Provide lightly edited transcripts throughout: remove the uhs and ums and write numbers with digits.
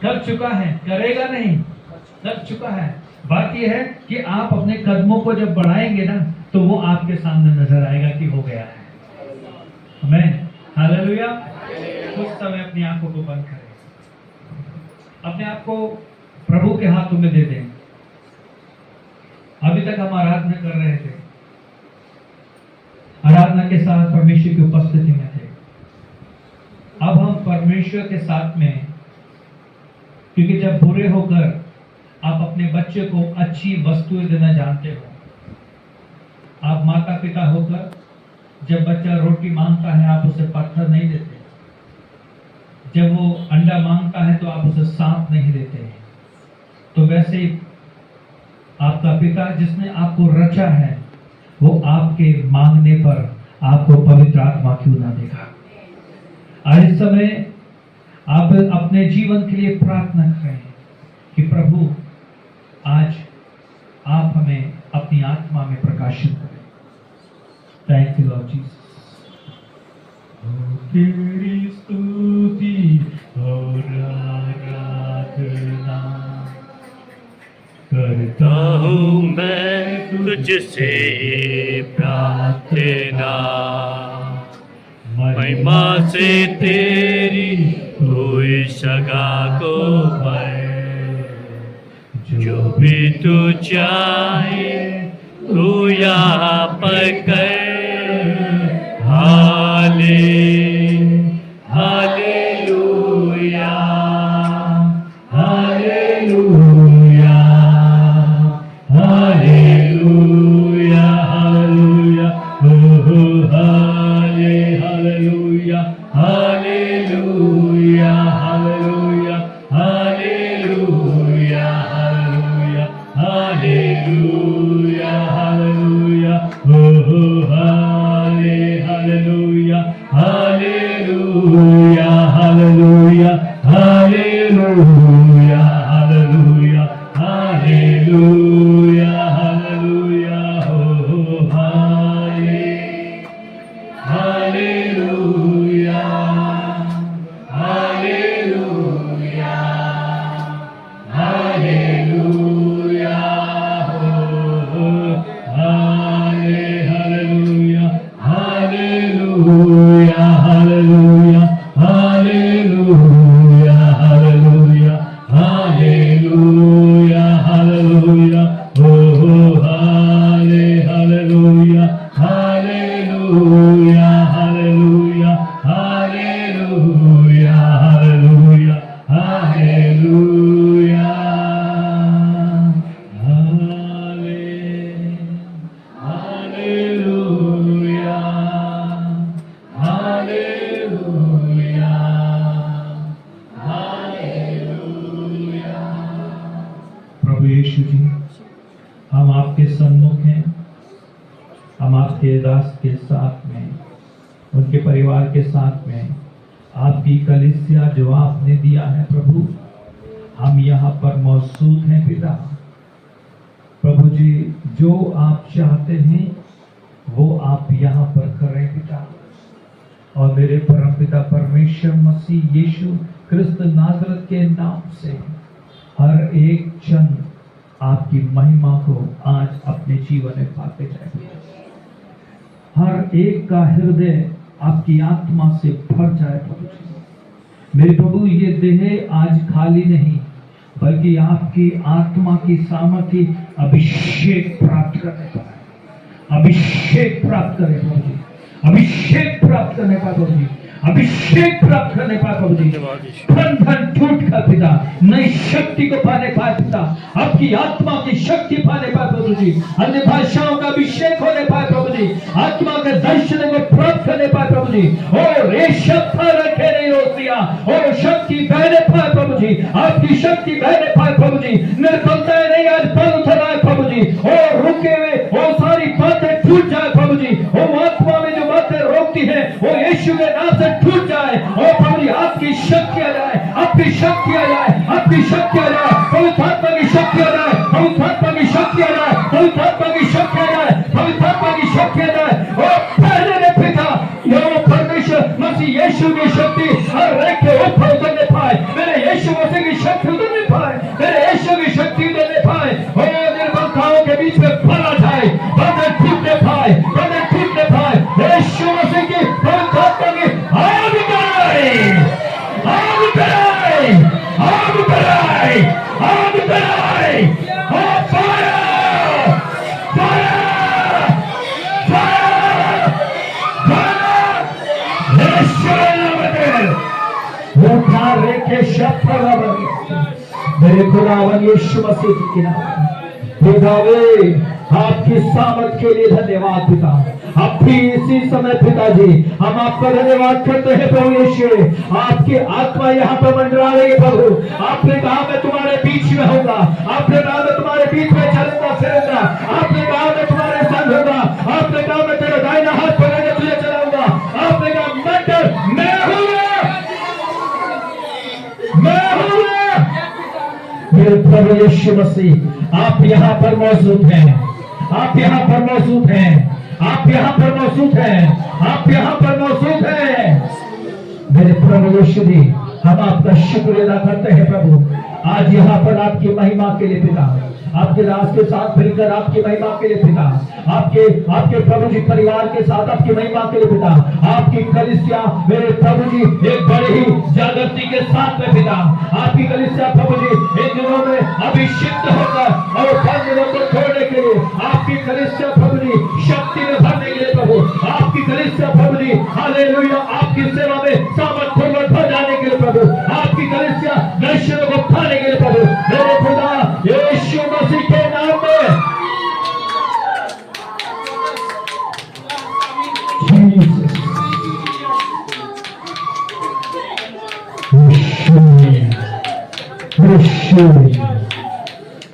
कर चुका है, करेगा नहीं, कर चुका है। बात यह है कि आप अपने कदमों को जब बढ़ाएंगे ना तो वो आपके सामने नजर आएगा कि हो गया है। आमीन, हालेलुया। कुछ समय अपनी आंखों को बंद करें, अपने आप को प्रभु के हाथों में दे दें। अभी तक हम आराधना कर रहे थे, आराधना के साथ परमेश्वर की उपस्थिति में थे। अब हम परमेश्वर के साथ में, क्योंकि जब बुरे होकर आप अपने बच्चे को अच्छी वस्तुएं देना जानते हो, आप माता पिता होकर जब बच्चा रोटी मांगता है आप उसे पत्थर नहीं देते, जब वो अंडा मांगता है तो आप उसे सांप नहीं देते। तो वैसे ही आपका पिता जिसने आपको रचा है वो आपके मांगने पर आपको पवित्र आत्मा क्यों ना देगा। आज इस समय आप अपने जीवन के लिए प्रार्थना करें कि प्रभु आज आप हमें अपनी आत्मा में प्रकाशित करें। Thank you Lord Jesus. तेरी स्तुति और आराधना करता हूँ मैं तुझसे प्रार्थना, महिमा से तेरी कोई सगा को मैं, जो भी तू चाहे तू यहाँ पर कर। हालेलुया, हालेलुया, हालेलुया, हालेलुया, हो hallelujah, hallelujah, hallelujah, hallelujah, hallelujah, hallelujah, hallelujah, हो hallelujah, hallelujah, hallelujah, hallelujah, hallelujah, hallelujah, hallelujah, हो हालेलुया, हालेलुया, हालेलुया, हो hallelujah, hallelujah, hallelujah, hallelujah, hallelujah, hallelujah, hallelujah, हो hallelujah, hallelujah, hallelujah, hallelujah, hallelujah, hallelujah, hallelujah, hallelujah, hallelujah. प्रभु यीशु जी, हम आपके सम्मुख हैं, हम आपके दास के साथ में, उनके परिवार के साथ में, आपकी कलीसिया जो आपने दिया है प्रभु, हम यहाँ पर मौजूद हैं पिता। प्रभु जी, जो आप चाहते हैं वो आप यहाँ पर करें पिता। और मेरे परम पिता परमेश्वर मसीह यीशु क्रिस्त नाज़रेत के नाम से हर एक जन आपकी महिमा को आज अपने जीवन में पाते जाए। हर एक का हृदय आपकी आत्मा से भर जाए प्रभु जी। मेरे प्रभु, ये देह आज खाली नहीं बल्कि आपकी आत्मा की सामर्थ्य अभिषेक प्राप्त करने पर है। अभिषेक प्राप्त करें प्रभु जी, अभिषेक प्राप्त करने पाए प्रभु जी, अभिषेक प्राप्त करने पाए प्रभु जी। बंधन टूट कर पिता नई शक्ति को पाने पाए पिता, आपकी आत्मा की शक्ति पाने पाए प्रभु जी। अन्य भाषाओं का अभिषेक होने पाए प्रभु जी, आत्मा के दर्शन को प्राप्त करने पाए प्रभु जी। और रेशम रखे नहीं रोसिया और शक्ति बहने पाए प्रभु जी, आपकी शक्ति बहने पाए प्रभु जी। निर्बलताएं नहीं आज बल उतर आए प्रभु जी, और रुके हुए वो सारी बातें टूट जाए प्रभु जी। वो आत्मा में जो बातें रोकती है वो यीशु के नाम से टूट जाए। और प्रभु जी, आपकी शक्ति आ जाए, आपकी शक्ति आ जाए, आपकी शक्ति आ जाए, पवित्र आत्मा की शक्ति आ जाए, पवित्र आत्मा की शक्ति आ जाए, पवित्र आत्मा की शक्ति आ जाए, पवित्र आत्मा की शक्ति आ जाए। और पहले ने पिता यो परमेश्वर मसीह यीशु की शक्ति हर एक के ऊपर उतरने पाए। मेरे यीशु मसीह की शक्ति उद्धार रेखे शब्द मेरे खुदावन यीशु मसीह के नाम पितावे आपकी सामर्थ के लिए धन्यवाद पिता। अब भी इसी समय पिताजी हम आपका धन्यवाद करते हैं प्रभु यीशु। आपकी आत्मा यहाँ पर मंडरा रही है प्रभु। आपने कहा मैं तुम्हारे बीच में होगा, आपने कहा मैं तुम्हारे बीच में चलूंगा फिरूंगा, आपने कहा मैं तुम्हारे संग होगा, आपने कहा मैं तेरा दाहिना हाथ पकड़ के तुझे चलाऊंगा, आपने कहा मत डर मैं हूं, मैं हूं। मेरे प्रभु यीशु मसीह आप यहाँ पर मौजूद हैं, आप यहाँ पर मौजूद हैं, आप यहाँ पर मौजूद हैं, आप यहाँ पर मौजूद हैं। मेरे प्रभु यीशु जी हम आपका शुक्र अदा करते हैं प्रभु। आज यहाँ पर आपकी महिमा के लिए पिता, आपके दास के साथ मिलकर आपकी महिमा के लिए पिता, आपके प्रभु जी परिवार के साथ आपकी महिमा के लिए पिता, आपकी कलीसिया मेरे प्रभु जी एक बड़ी ही जागृति के साथ में पिता, आपकी कलीसिया प्रभु जी इन दिनों में अभिषिक्त होकर और बंधनों को छोड़ने के लिए आपकी कलीसिया प्रभु जी शक्ति में भरने के लिए प्रभु, आपकी कलीसिया प्रभु जी हालेलुया आपकी सेवा में सामर्थ्यपूर्वक भर जाने के लिए प्रभु, आपकी कलीसिया दर्शनों को पाने के लिए प्रभु मेरे खुदा यीशु मसीह के नाम में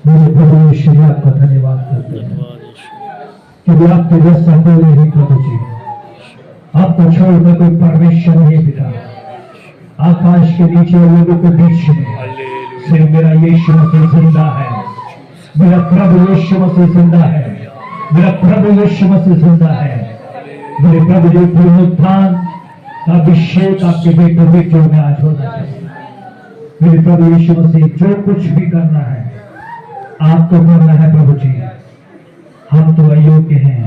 मेरे प्रभु यीशु आपका धन्यवाद करते हैं क्योंकि आपके जैसा कोई नहीं प्रभु जी, आपको छोड़कर कोई परमेश्वर नहीं पिता। आकाश के नीचे लोगों के बीच में सिर्फ मेरा यीशु मसीह जिंदा है, मेरा प्रभु यीशु मसीह जिंदा है, मेरा प्रभु यीशु मसीह जिंदा है। मेरे प्रभु जी पुनरुत्थान का अभिषेक आपके बेटों बेटियों में आज होना चाहिए। मेरे प्रभु यीशु मसीह जो कुछ भी करना है आपको करना है प्रभु जी। हम तो अयोग्य हैं,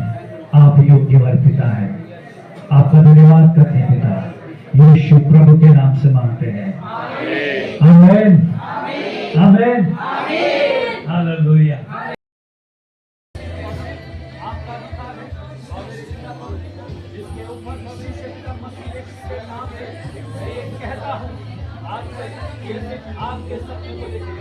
आप योग्यवर पिता है। आपका धन्यवाद करते हैं पिता, यीशु प्रभु के नाम से मांगते हैं, आमीन आमीन हालेलुया। आपके सत्य को लेकर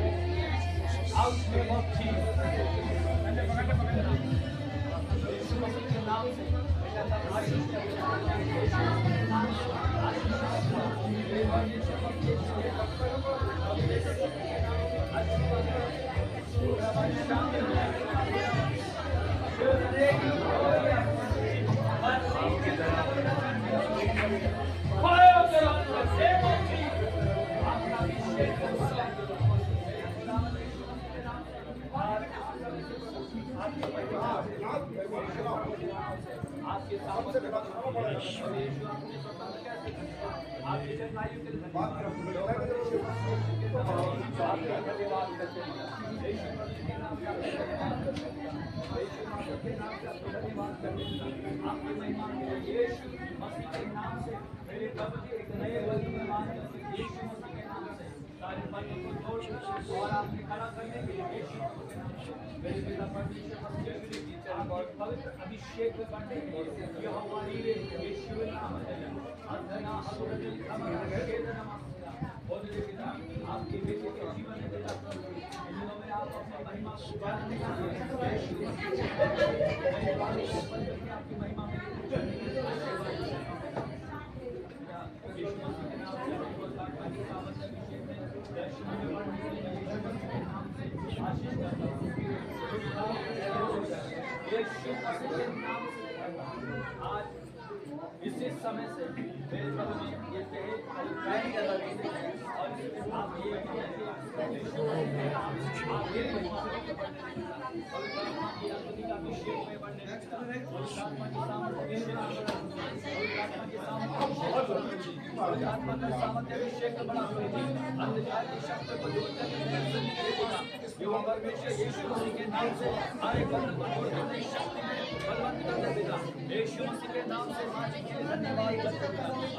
और आपने खड़ा करने के लिए मेरे पिता पवित्र अभिषेक करने के लिए यह हमारी यीशु नाम है। अंधना हसुरदिल समर्थ केतना बोले पिता आपके बेटे के जीवन में पिता इन दिनों में आप अपनी महिमा को बढ़ाने के लिए यीशु आपकी महिमा में आज इसी समय से मेरे प्रभु जी ये कहे और आप ये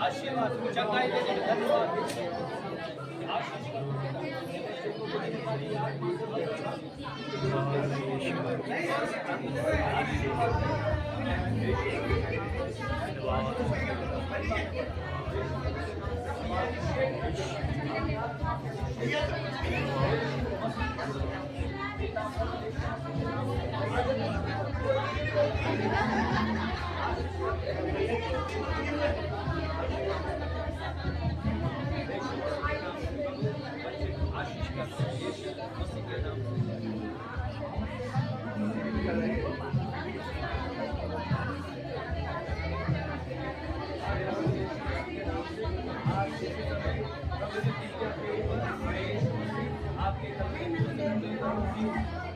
आशीर्वाद जगाई देने धन्यवाद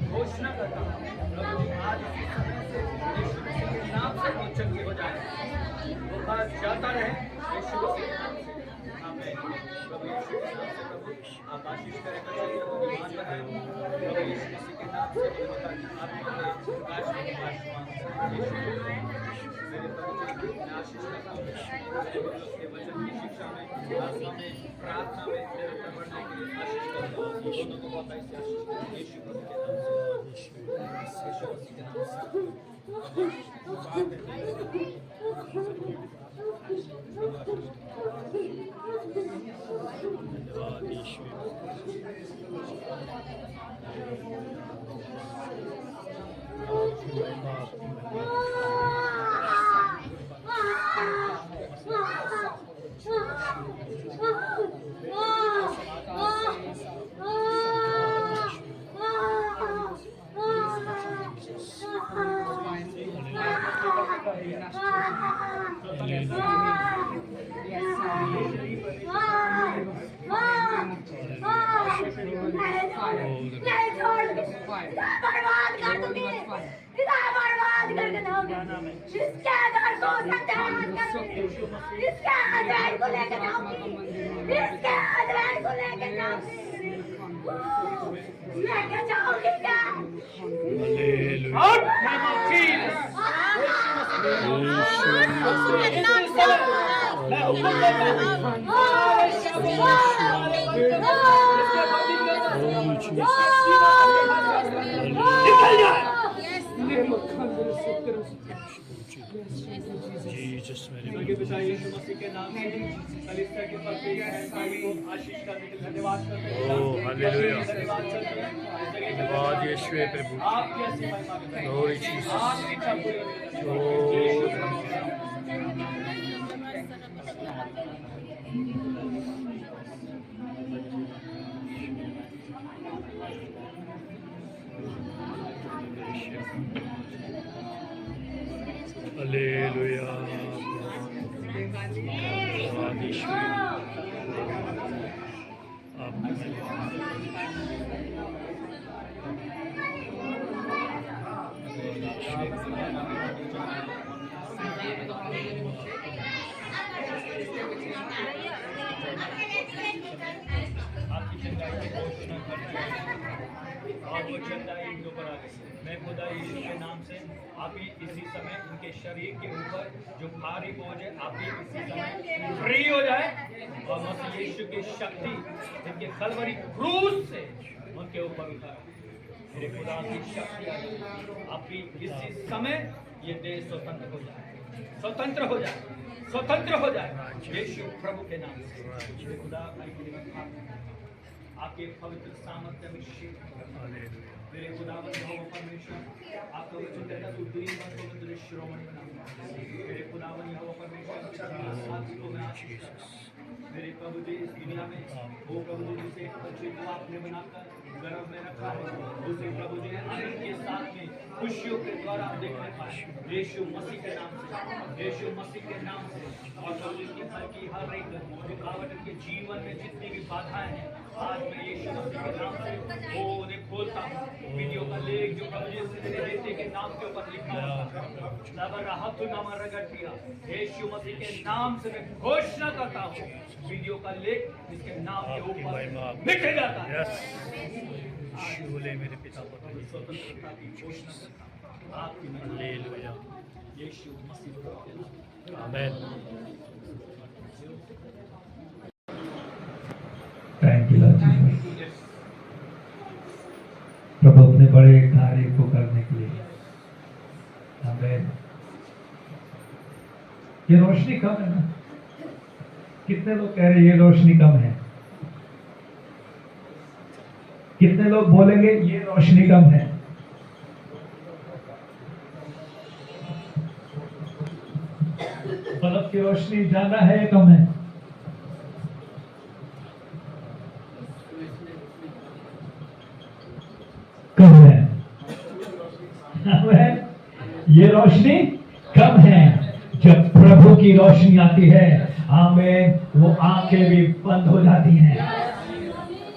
घोषणा करता हूँ प्रभु जी आज इसी समय से यीशु मसीह के नाम से मोचन हो जाए, बुखार जाता रहे यीशु मसीह के नाम से। आमीन। प्रभु यीशु के नाम से प्रभु आप आशीष करें प्रभु मान रहे हो प्रभु यीशु मसीह के नाम से आप प्रकाश में मेरे प्रभु जी मैं आशीष करता हूँ मेरे प्रभु के वचन की शिक्षा में आत्मा में प्रार्थना में निरंतर बढ़ने के लिए आशीष करता हूँ दोनों को बहुत ऐसे आशीष करें यीशु प्रभु के नाम से यीशु मसीह के नाम बर्बाद कर दूंगी, इसे बर्बाद करके जाऊंगी, इसके घर को सत्यानाश करूंगी, इसके अजराइल को लेकर जाऊंगी, इसके अजराइल को लेकर जाऊंगी क्या? यीशु मसीह के नाम से कलीसिया के प्रति को आशीष करने के लिए धन्यवाद करते हैं। हालेलुया धन्यवाद यीशु प्रभु आपकी ऐसी महिमा करें ग्लोरी जीसस आपकी इच्छा पूरी हालेलुया मैं खुदा यीशु के नाम से आप ही इसी समय उनके शरीर के ऊपर जो भारी बोझ है आप ही इसी समय फ्री हो जाए और मसीह यीशु की शक्ति जिनके कलवरी क्रूस से उनके ऊपर उतारे। मेरे खुदा की शक्ति आप ही इसी समय ये देश स्वतंत्र हो जाए, स्वतंत्र हो जाए, स्वतंत्र हो जाए यीशु प्रभु के नाम से। मेरे खुदा आपके पवित्र सामर्थ्य अभिषेक मेरे खुदावन यहोवा परमेश्वर आपका वचन कहता तू दिन भर पवित्र श्रोमणि बना मेरे खुदावन यहोवा परमेश्वर आपको मैं आशीष करता हूं मेरे प्रभु जी इस दुनिया में वो प्रभु जी जिसे एक बच्चे को आपने बनाकर गर्भ में रखा है उसे प्रभु जी आनंद के साथ में खुशियों के द्वारा हम देखने पाए यीशु मसीह के नाम से, यीशु मसीह के नाम से। और प्रभु जी की हर की हर एक रुकावट के जीवन में जितनी भी बाधाएं हैं आज मैं यीशु मसीह के नाम से वो उन्हें खोलता हूँ। वीडियो का लेख जो प्रभु जी मेरे बेटे के नाम के ऊपर लिखा हुआ यीशु मसीह के नाम से मैं घोषणा करता हूँ वीडियो का लेख जिसके नाम के ऊपर लिखा जाता है मेरे पिता स्वतंत्रता की घोषणा करता हूँ आपकी हालेलुया यीशु मसीह आमीन। Thank you Lord Jesus. प्रभु अपने बड़े कार्य को करने के लिए आमीन। ये रोशनी कब है ना कितने लोग कह रहे हैं ये रोशनी कम है? कितने लोग बोलेंगे ये रोशनी कम है? बल्ब की रोशनी ज्यादा है या कम है? कम है। ये रोशनी कम है। जब प्रभु की रोशनी आती है, आमेन, वो आंखें भी बंद हो जाती हैं।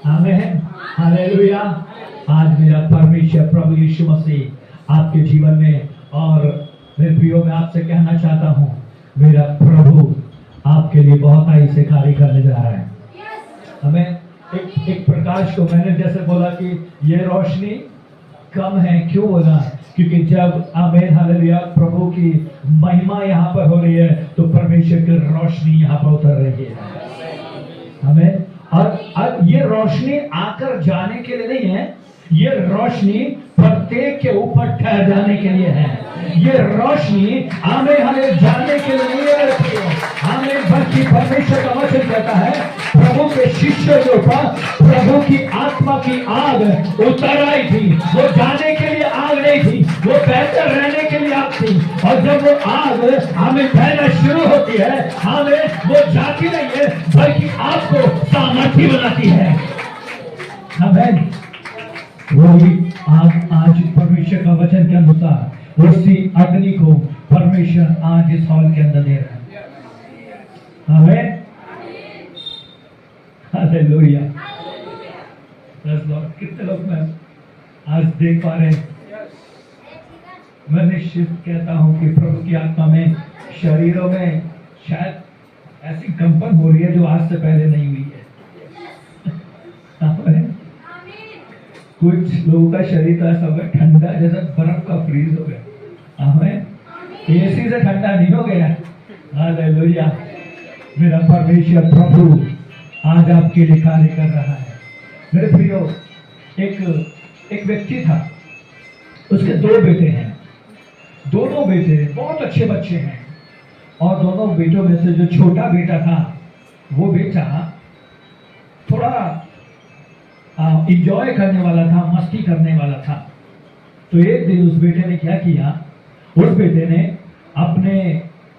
आमेन, हालेलुया। आज मेरा परमेश्वर प्रभु यीशु मसीह आपके जीवन में, और मेरे प्रियो मैं आपसे कहना चाहता हूं, मेरा प्रभु आपके लिए बहुत ही से कार्य करने जा रहा है। हमें एक प्रकाश को, मैंने जैसे बोला कि ये रोशनी कम है, क्यों बोला? क्योंकि जब आमेन हालेलुया प्रभु की महिमा यहाँ पर हो रही है, तो परमेश्वर की रोशनी यहाँ पर उतर रही है। आमेन। और ये रोशनी आकर जाने के लिए नहीं है, ये रोशनी प्रत्येक के ऊपर ठहर जाने के लिए है। ये रोशनी हमें जानने के लिए नहीं है, हमें बल्कि परमेश्वर का वचन कहता है प्रभु के शिष्यों के ऊपर प्रभु की आत्मा की आग उतर आई थी। वो जाने के लिए आग नहीं थी, वो बेहतर रहने के लिए आग थी। और जब वो आग हमें बहना शुरू होती है, हमें वो जाती नहीं है बल्कि आपको सामर्थ्य बनाती है। हमें वही आज परमेश्वर का वचन के अनुसार उसी अग्नि को परमेश्वर आज इस हॉल के अंदर दे रहा है। आमीन, हालेलुया। कितने लोग मैं आज देख पा रहे हैं? मैं निश्चित कहता हूं कि प्रभु की आत्मा में शरीरों में शायद ऐसी कंपन हो रही है जो आज से पहले नहीं हुई है। कुछ लोगों का शरीर तो ऐसा हो गया ठंडा, जैसे बर्फ का फ्रीज हो गया। हमें एसी से ठंडा नहीं हो गया। हालेलुया। मेरा परमेश्वर प्रभु आज आपके लिए कार्य कर रहा है। मेरे प्रियो, एक व्यक्ति था, उसके 2 बेटे हैं। दोनों बेटे बहुत अच्छे बच्चे हैं, और दोनों बेटों में से जो छोटा बेटा था, वो बेटा थोड़ा इंजॉय करने वाला था, मस्ती करने वाला था। तो एक दिन उस बेटे ने क्या किया, उस बेटे ने अपने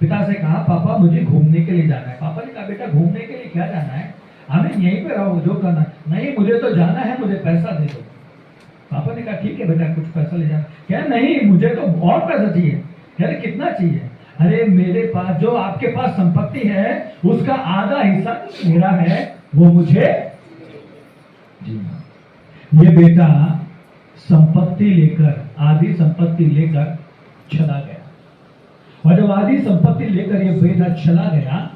पिता से कहा, पापा मुझे घूमने के लिए जाना है। पापा ने कहा, बेटा घूमने के लिए क्या जाना है? हमें यहीं पे रहो, जो करना। नहीं, मुझे तो जाना है, मुझे पैसा दे दो। पापा ने कहा, ठीक है बेटा, कुछ पैसा ले जाना। क्या? नहीं, मुझे तो और पैसा चाहिए। कह रहे, कितना चाहिए? अरे मेरे पास जो आपके पास संपत्ति है उसका आधा हिस्सा मेरा है, वो मुझे। ये बेटा संपत्ति लेकर, आधी संपत्ति लेकर चला गया। और जब आधी संपत्ति लेकर ये बेटा चला गया,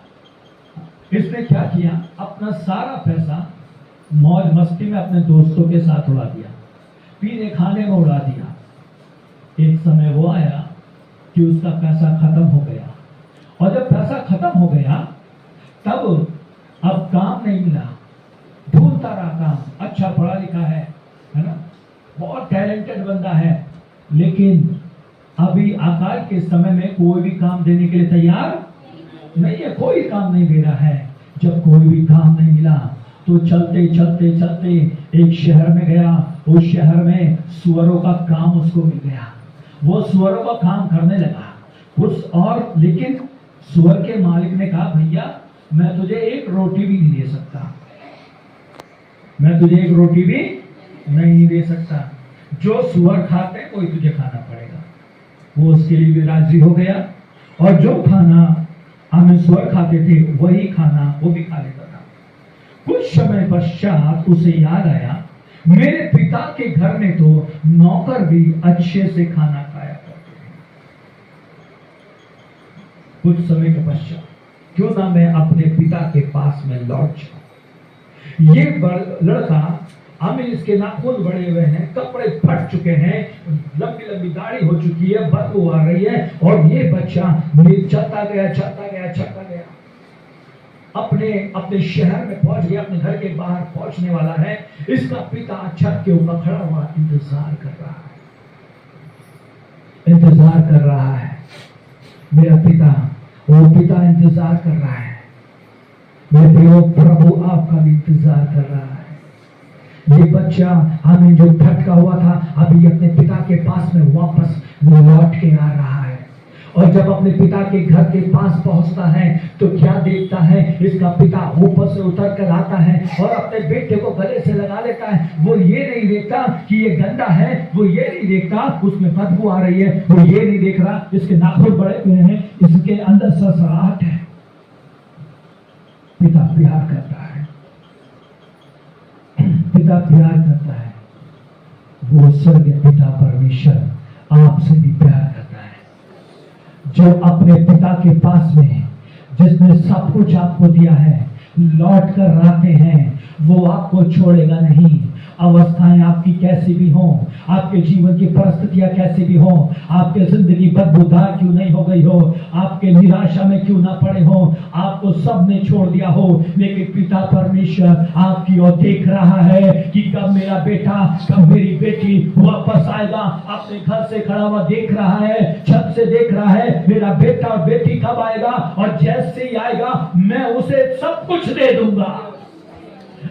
इसने क्या किया, अपना सारा पैसा मौज मस्ती में अपने दोस्तों के साथ उड़ा दिया, पीने खाने में उड़ा दिया। एक समय वो आया कि उसका पैसा खत्म हो गया, और जब पैसा खत्म हो गया तब अब काम नहीं मिला। ढूंढता रहा काम, अच्छा पढ़ा लिखा है ना, बहुत टैलेंटेड बंदा है, लेकिन अभी आकाश के समय में कोई भी काम देने के लिए तैयार नहीं है, कोई काम नहीं दे रहा है। जब कोई भी काम नहीं मिला तो चलते चलते चलते एक शहर में गया। उस शहर में सुअरों का काम उसको मिल गया। वो सुअरों का काम करने लगा उस, और लेकिन सुअर के मालिक ने कहा, भैया मैं तुझे एक रोटी भी नहीं दे सकता, मैं तुझे एक रोटी भी नहीं दे सकता। जो सुअर खाते हैं कोई तुझे खाना पड़ेगा। वो उसके लिए भी राजी हो गया, और जो खाना हमें सुअर खाते थे वही खाना वो भी खा लेता था। कुछ समय पश्चात उसे याद आया, मेरे पिता के घर में तो नौकर भी अच्छे से खाना खाया करते थे। कुछ समय के पश्चात क्यों ना मैं अपने पिता के पास में लौट जाऊं। ये लड़का, हमें इसके नाखून बड़े हुए हैं, कपड़े फट चुके हैं, लंबी लंबी दाढ़ी हो चुकी है, बदबू आ रही है, और ये बच्चा चलता गया चलता गया चलता गया, अपने शहर में पहुंच गया, अपने घर के बाहर पहुंचने वाला है। इसका पिता छत के ऊपर खड़ा हुआ इंतजार कर रहा है, इंतजार कर रहा है। मेरा पिता, वो पिता इंतजार कर रहा है। मेरे प्रियो, प्रभु आपका भी इंतजार कर रहा है। ये बच्चा हमें जो भटका हुआ था, अभी अपने पिता के पास में वापस लौट के आ रहा है। और जब अपने पिता के घर के पास पहुंचता है तो क्या देखता है, इसका पिता ऊपर से उतर कर आता है और अपने बेटे को गले से लगा लेता है। वो ये नहीं देखता कि ये गंदा है, वो ये नहीं देखता उसमें बदबू आ रही है, वो ये नहीं देख रहा इसके नाखून बड़े हुए हैं, इसके अंदर सड़सड़ाहट है। पिता प्यार करता है, पिता प्यार करता है। वो स्वर्गीय पिता परमेश्वर आपसे भी प्यार करता है, जो अपने पिता के पास में, जिसने सब कुछ आपको दिया है, लौट कर आते हैं, वो आपको छोड़ेगा नहीं। अवस्थाएं आपकी कैसी भी हों, आपके जीवन की परिस्थितियां कैसी भी हों, आपके जिंदगी बदबूदार क्यों नहीं हो गई हो, आपके निराशा में क्यों ना पड़े हो, आपको सब ने छोड़ दिया हो, लेकिन पिता परमेश्वर आपकी ओर देख रहा है कि कब मेरा बेटा, कब मेरी बेटी वापस आएगा। अपने घर से खड़ा हुआ देख रहा है, छत से देख रहा है, मेरा बेटा और बेटी कब आएगा, और जैसे ही आएगा मैं उसे सब कुछ दे दूंगा।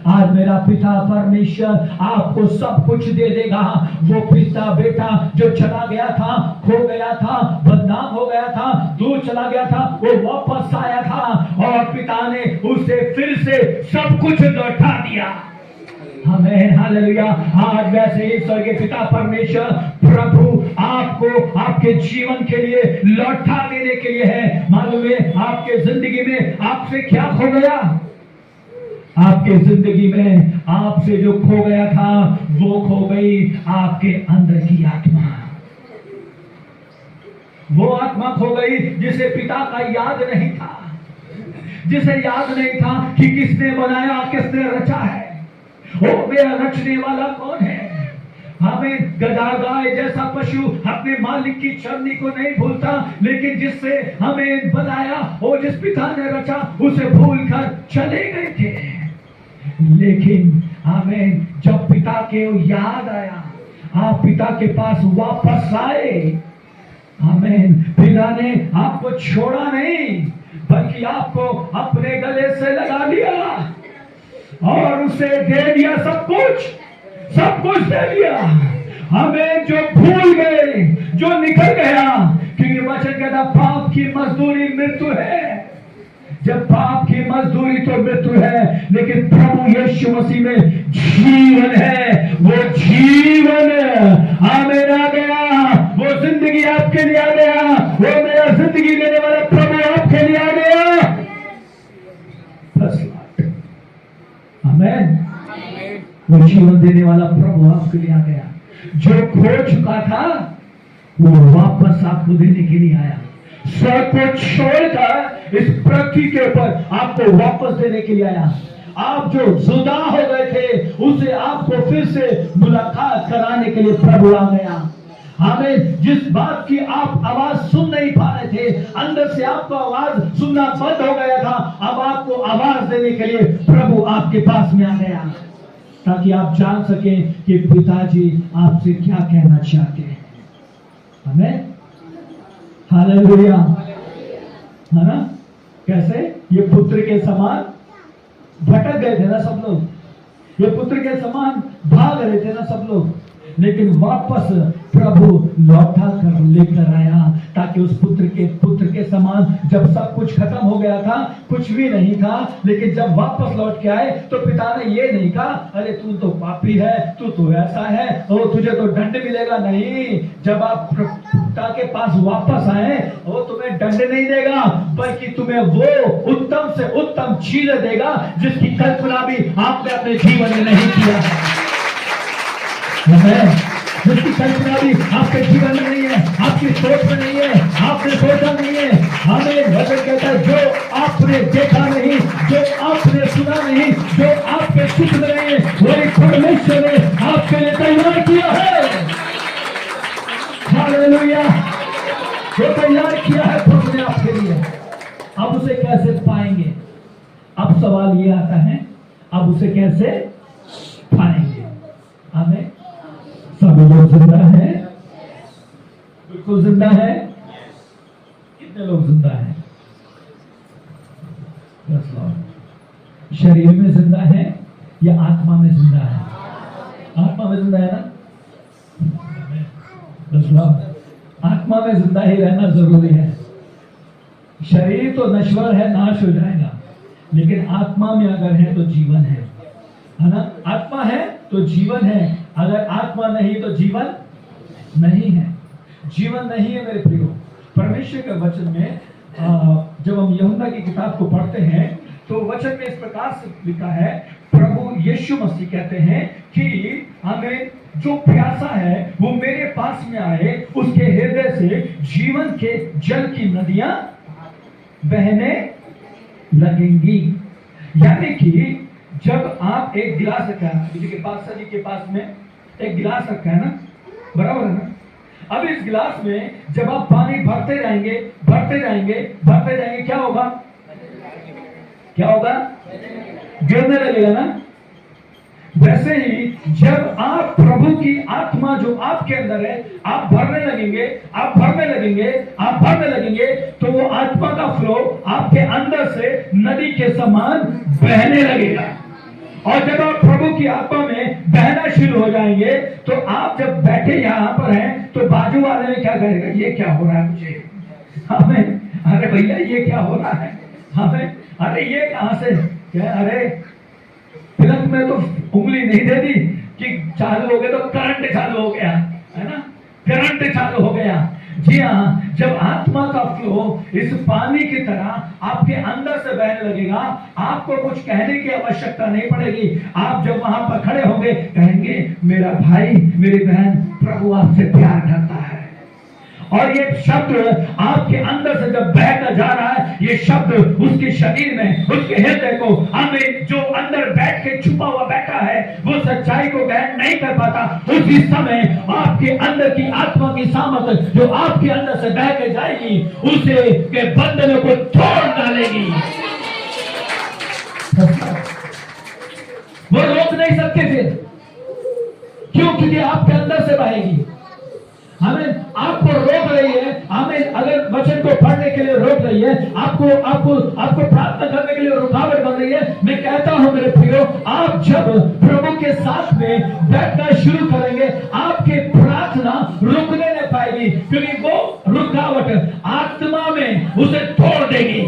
आज मेरा पिता परमेश्वर आपको सब कुछ दे देगा। वो पिता बेटा जो चला गया था, खो गया था, बदनाम हो गया था, दूर चला गया था, वो वापस आया था और पिता ने उसे फिर से सब कुछ लौटा दिया। हमें हालेलुया। आज वैसे ही स्वर्गीय पिता परमेश्वर प्रभु आपको आपके जीवन के लिए लौटा देने के लिए है। मालूम है आपके जिंदगी में आपसे क्या खो गया? आपके जिंदगी में आपसे जो खो गया था वो खो गई आपके अंदर की आत्मा। वो आत्मा खो गई जिसे पिता का याद नहीं था, जिसे याद नहीं था कि किसने बनाया, किसने रचा है। वो मेरा रचने वाला कौन है। हमें गधा गाय जैसा पशु अपने मालिक की चरनी को नहीं भूलता, लेकिन जिससे हमें बनाया, वो जिस पिता ने रचा, उसे भूल कर चले गए थे। लेकिन हमें जब पिता के याद आया, आप पिता के पास वापस आए, हमें पिता ने आपको छोड़ा नहीं, बल्कि आपको अपने गले से लगा लिया और उसे दे दिया सब कुछ दे दिया। हमें जो भूल गए, जो निकल गया, क्योंकि वचन कहता पाप की मजदूरी मृत्यु है। जब पाप की मजदूरी तो मृत्यु है, लेकिन प्रभु यीशु मसीह में जीवन है। वो जीवन हमें आ गया, वो जिंदगी आपके लिए आ गया, वो मेरा जिंदगी देने वाला प्रभु आपके लिए आ गया। आमीन। वो जीवन देने वाला प्रभु आपके लिए आ गया। जो खो चुका था वो वापस आपको देने के लिए आया। स्वर्ग को छोड़कर इस पृथ्वी के ऊपर आपको वापस देने के लिए आया। आप जो जुदा हो गए थे, उसे आपको फिर से मुलाकात कराने के लिए प्रभु आ गया। हमें जिस बात की आप आवाज सुन नहीं पा रहे थे, अंदर से आपको आवाज सुनना बंद हो गया था, अब आपको आवाज देने के लिए प्रभु आपके पास में आ गया, ताकि आप जान सके कि पिताजी आपसे क्या कहना चाहते हैं। हमें हालेलुया, है ना। कैसे ये पुत्र के समान भटक गए थे ना सब लोग, ये पुत्र के समान भाग रहे थे ना सब लोग, लेकिन वापस प्रभु लौटा कर लेकर आया, ताकि उस पुत्र के समान जब सब कुछ खत्म हो गया था, कुछ भी नहीं था, लेकिन जब वापस लौट के आए तो पिता ने ये नहीं कहा अरे तू तो पापी है, तू तो ऐसा है, और तुझे तो दंड मिलेगा। नहीं, जब आप पिता के पास वापस आए, वो तुम्हें दंड नहीं देगा, बल्कि तुम्हें वो उत्तम से उत्तम चीजें देगा जिसकी कल्पना भी आपने अपने जीवन में नहीं किया है। जिसकी कल्पना भी आपके जीवन में नहीं है, आपकी सोच में नहीं है, आपने सोचा नहीं है। हमें वचन कहता है जो आपने देखा नहीं, जो आपने सुना नहीं, जो आपके चित्त में नहीं है, वही परमेश्वर ने आपके लिए तैयार किया है। हालेलुया, वो तैयार किया है प्रभु ने आपके लिए। अब उसे कैसे पाएंगे? अब सवाल ये आता है, अब उसे कैसे पाएंगे? हमें सब लोग जिंदा है, बिल्कुल जिंदा है। कितने लोग जिंदा है? शरीर में जिंदा है या आत्मा में जिंदा है? आत्मा में जिंदा है ना? आत्मा में जिंदा ही रहना जरूरी है। शरीर तो नश्वर है, नाश हो जाएगा, लेकिन आत्मा में अगर है तो जीवन है ना? आत्मा है तो जीवन है, अगर आत्मा नहीं तो जीवन नहीं है। जीवन नहीं है मेरे प्रियो। परमेश्वर के वचन में जब हम यूहन्ना की किताब को पढ़ते हैं तो वचन में इस प्रकार से लिखा है, प्रभु यीशु मसीह कहते हैं कि हमें जो प्यासा है वो मेरे पास में आए, उसके हृदय से जीवन के जल की नदियां बहने लगेंगी। यानी कि जब आप एक गिलास रखा है, किसी के पास सजी के पास में एक गिलास रखा है ना, बराबर है ना? अब इस गिलास में जब आप पानी भरते जाएंगे भरते जाएंगे भरते जाएंगे, क्या होगा? क्या होगा? गिरने लगेगा ना? वैसे ही जब आप प्रभु की आत्मा जो आपके अंदर है, आप भरने लगेंगे आप भरने लगेंगे आप भरने लगेंगे, तो वो आत्मा का फ्लो आपके अंदर से नदी के समान बहने लगेगा। और जब आप प्रभु की आत्मा में बहना शुरू हो जाएंगे तो आप जब बैठे यहाँ पर हैं तो बाजू वाले में क्या कहेगा? ये क्या हो रहा है मुझे? हमें, अरे भैया ये क्या हो रहा है हमें? अरे ये कहां से? क्या? अरे फिल्म में तो उंगली नहीं दे दी कि चालू हो गया, तो करंट चालू हो गया, है ना? करंट चालू हो गया। जी हाँ, जब आत्मा का फ्लो इस पानी की तरह आपके अंदर से बहने लगेगा, आपको कुछ कहने की आवश्यकता नहीं पड़ेगी। आप जब वहां पर खड़े होंगे कहेंगे, मेरा भाई मेरी बहन, प्रभु आपसे प्यार करता है। और ये शब्द आपके अंदर से जब बहकर जा रहा है, ये शब्द उसके शरीर में, उसके हृदय को, हमें जो अंदर बैठ के छुपा हुआ बैठा है, वो सच्चाई को ग्रहण नहीं कर पाता। उसी समय आपके अंदर की आत्मा की सामर्थ जो आपके अंदर से बह के जाएगी, उसे के बंधनों को तोड़ डालेगी। वो रोक नहीं सकते फिर। क्यों? क्योंकि आपके अंदर से बहेगी। हमें आपको रोक रही है, हमें अगर वचन को पढ़ने के लिए रोक रही है, आपको आपको आपको प्रार्थना करने के लिए रुकावट बन रही है। मैं कहता हूं मेरे प्रियो, आप जब प्रभु के साथ में बैठना शुरू करेंगे, आपकी प्रार्थना रुकने नहीं पाएगी, क्योंकि वो रुकावट आत्मा में उसे तोड़ देगी।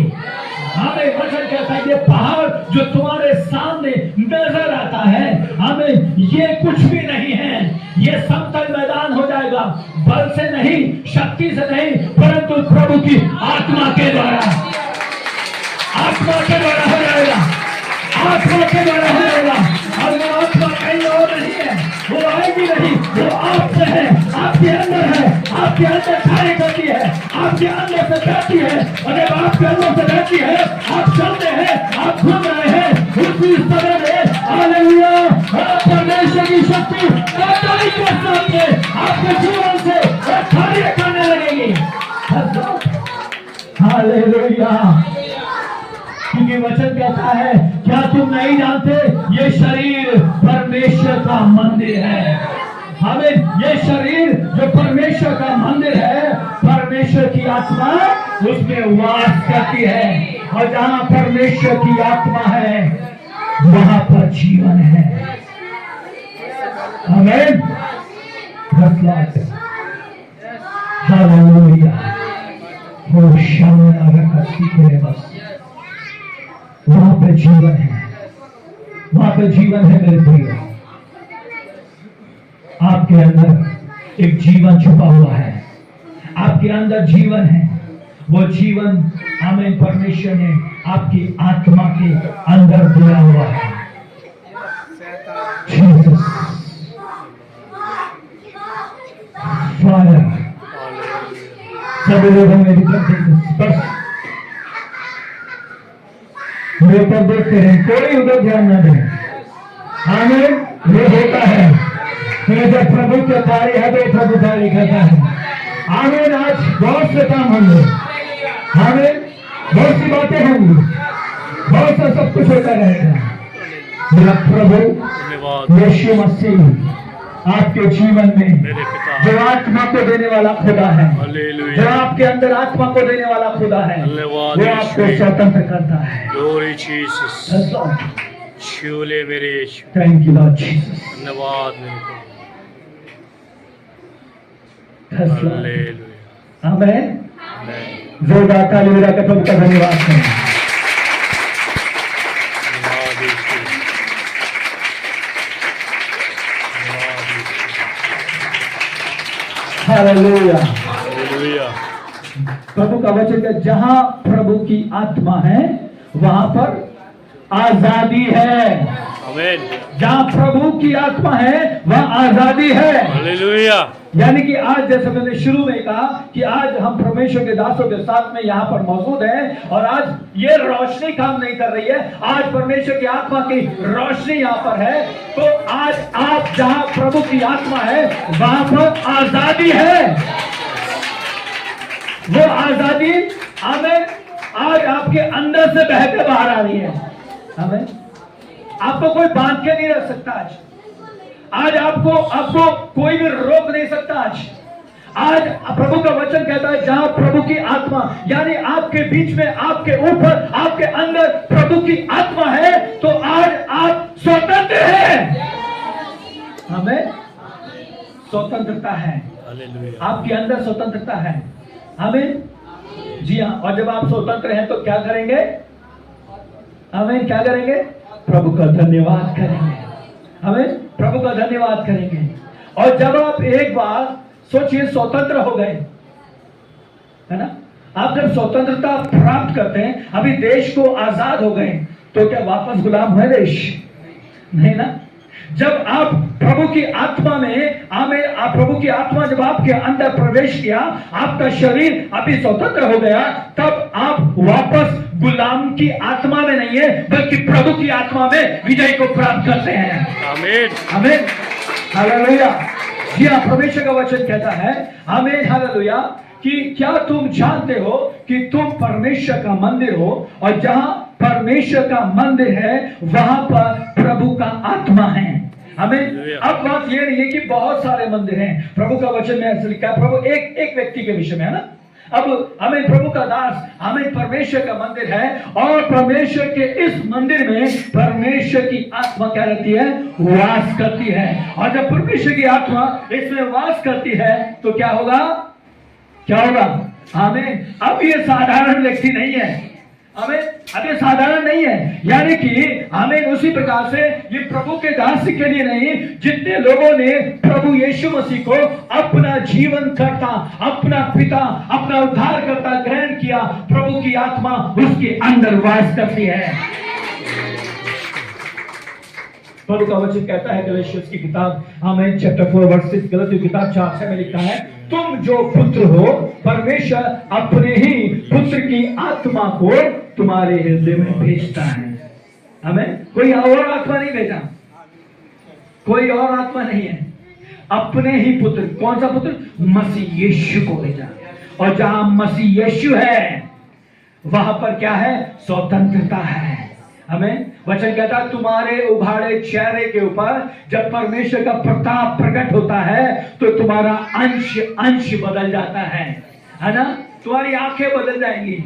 हमें वचन कहता है, ये पहाड़ जो तुम्हारे सामने नजर आता है, हमें ये कुछ भी नहीं है, ये समतल मैदान हो जाएगा। बल से नहीं, शक्ति से नहीं, परंतु प्रभु की आत्मा के द्वारा, आत्मा के द्वारा हो जाएगा, आत्मा के द्वारा हो जाएगा। और वो आत्मा कहीं और नहीं है, वो आएगी नहीं, वो आपसे है, आपके अंदर है, आपके अंदर कार्य करती है, आपके अंदर से बहती है। और जब आपके अंदर से बहती है, आप चलते हैं, आप घूम रहे हैं, उसी समय में हालेलुया, परमेश्वर की शक्ति कटाई के सामने आपके जीवन से कार्य करने लगेगी। हालेलुया। क्योंकि वचन कहता है, क्या तुम नहीं जानते ये शरीर परमेश्वर का मंदिर है? हमें ये शरीर जो परमेश्वर का मंदिर है, परमेश्वर की आत्मा उसमें वास करती है, और जहां परमेश्वर की आत्मा है वहां पर जीवन है। आमीन। हालेलुया। हो शामना रखती है, बस वहां पे जीवन है, वहां पे जीवन है मेरे प्रिय। आपके अंदर एक जीवन छुपा हुआ है, आपके अंदर जीवन है। वो जीवन हमें परमेश्वर ने आपकी आत्मा के अंदर दिया हुआ है। Jesus fire. सभी लोग मेरी तरफ देखते, मेरे पर देखते हैं, कोई उधर ध्यान न दे। आमीन। ये होता है जब प्रभु के कार्य है तो प्रभु कार्य करता है। आमीन। आज बहुत से काम होंगे, आमीन, बहुत सी बातें होंगी, बहुत सा सब कुछ होता रहेगा। मेरा प्रभु यीशु मसीह आपके जीवन में जो आत्मा को देने वाला खुदा है, जो आपके अंदर आत्मा को देने वाला खुदा है, वो आपको स्वतंत्र करता है। छू ले मेरे Yeshu. Thank you Lord Jesus. धन्यवाद मेरे प्रभु। हालेलुया। आमेन। आमेन। जोरदार ताली बजाकर प्रभु का धन्यवाद करें। धन्यवाद यीशु। धन्यवाद यीशु। हालेलुया। हालेलुया। प्रभु का वचन है, जहां प्रभु की आत्मा है वहां पर आजादी है। आमेन। जहां प्रभु की आत्मा है वहां आजादी है। हालेलुया। यानी कि आज जैसे मैंने शुरू में कहा कि आज हम परमेश्वर के दासों के साथ में यहाँ पर मौजूद हैं और आज ये रोशनी काम नहीं कर रही है, आज परमेश्वर की आत्मा की रोशनी यहाँ पर है। तो आज आप जहां प्रभु की आत्मा है वहां पर आजादी है। वो आजादी हमें आज आपके अंदर से बहकर बाहर आ रही है। हमें आपको कोई बांध के नहीं रख सकता। आज आपको कोई भी रोक नहीं सकता। आज प्रभु का वचन कहता है, जहां प्रभु की आत्मा, यानी आपके बीच में, आपके ऊपर, आपके अंदर प्रभु की आत्मा है, तो आज आप स्वतंत्र हैं। हमें स्वतंत्रता है। हालेलुया। आपके अंदर स्वतंत्रता है। हमें जी हाँ। और जब आप स्वतंत्र हैं तो क्या करेंगे? हमें क्या करेंगे? प्रभु का धन्यवाद करेंगे। हमें प्रभु का धन्यवाद करेंगे। और जब आप एक बार सोचिए स्वतंत्र हो गए, है ना, आप जब स्वतंत्रता प्राप्त करते हैं, अभी देश को आजाद हो गए, तो क्या वापस गुलाम हुए देश? नहीं ना। जब आप प्रभु की आत्मा में प्रभु की आत्मा जब आपके अंदर प्रवेश किया, आपका शरीर अभी स्वतंत्र हो गया, तब आप वापस गुलाम की आत्मा में नहीं है, बल्कि प्रभु की आत्मा में विजय को प्राप्त करते हैं। आमीन। आमीन। हालेलुया। जी हाँ, परमेश्वर का वचन कहता है, आमीन, हालेलुया, कि क्या तुम जानते हो कि तुम परमेश्वर का मंदिर हो, और जहां परमेश्वर का मंदिर है वहां पर प्रभु का आत्मा है। हमें अब बात ये नहीं है कि बहुत सारे मंदिर हैं। प्रभु का वचन में ऐसा लिखा है, प्रभु एक व्यक्ति के विषय में, है ना। अब हमें प्रभु का दास, हमें परमेश्वर का मंदिर है, और परमेश्वर के इस मंदिर में परमेश्वर की आत्मा क्या रहती है? वास करती है। और जब परमेश्वर की आत्मा इसमें वास करती है तो क्या होगा? क्या होगा? हमें अब ये साधारण व्यक्ति नहीं है, हमें अब ये साधारण नहीं है। यानी कि हमें उसी प्रकार से ये प्रभु के दास के लिए नहीं, जितने लोगों ने प्रभु यीशु मसीह को अपना जीवन करता, अपना पिता, अपना उद्धार करता ग्रहण किया, प्रभु की आत्मा उसके अंदर वास करती है। प्रभु का वचन कहता है गलातियों की किताब, हमें चैप्टर 4 वर्स 6, गलातियों की किताब 4 में लिखा है, तुम जो पुत्र हो, परमेश्वर अपने ही पुत्र की आत्मा को तुम्हारे हृदय में भेजता है। हमें कोई और आत्मा नहीं भेजा, कोई और आत्मा नहीं है, अपने ही पुत्र। कौन सा पुत्र? मसीह यीशु को भेजा। और जहां मसीह यीशु है वहां पर क्या है? स्वतंत्रता है। हमें वचन कहता है, तुम्हारे उभारे चेहरे के ऊपर जब परमेश्वर का प्रताप प्रकट होता है तो तुम्हारा अंश बदल जाता है ना। तुम्हारी आंखें बदल जाएंगी,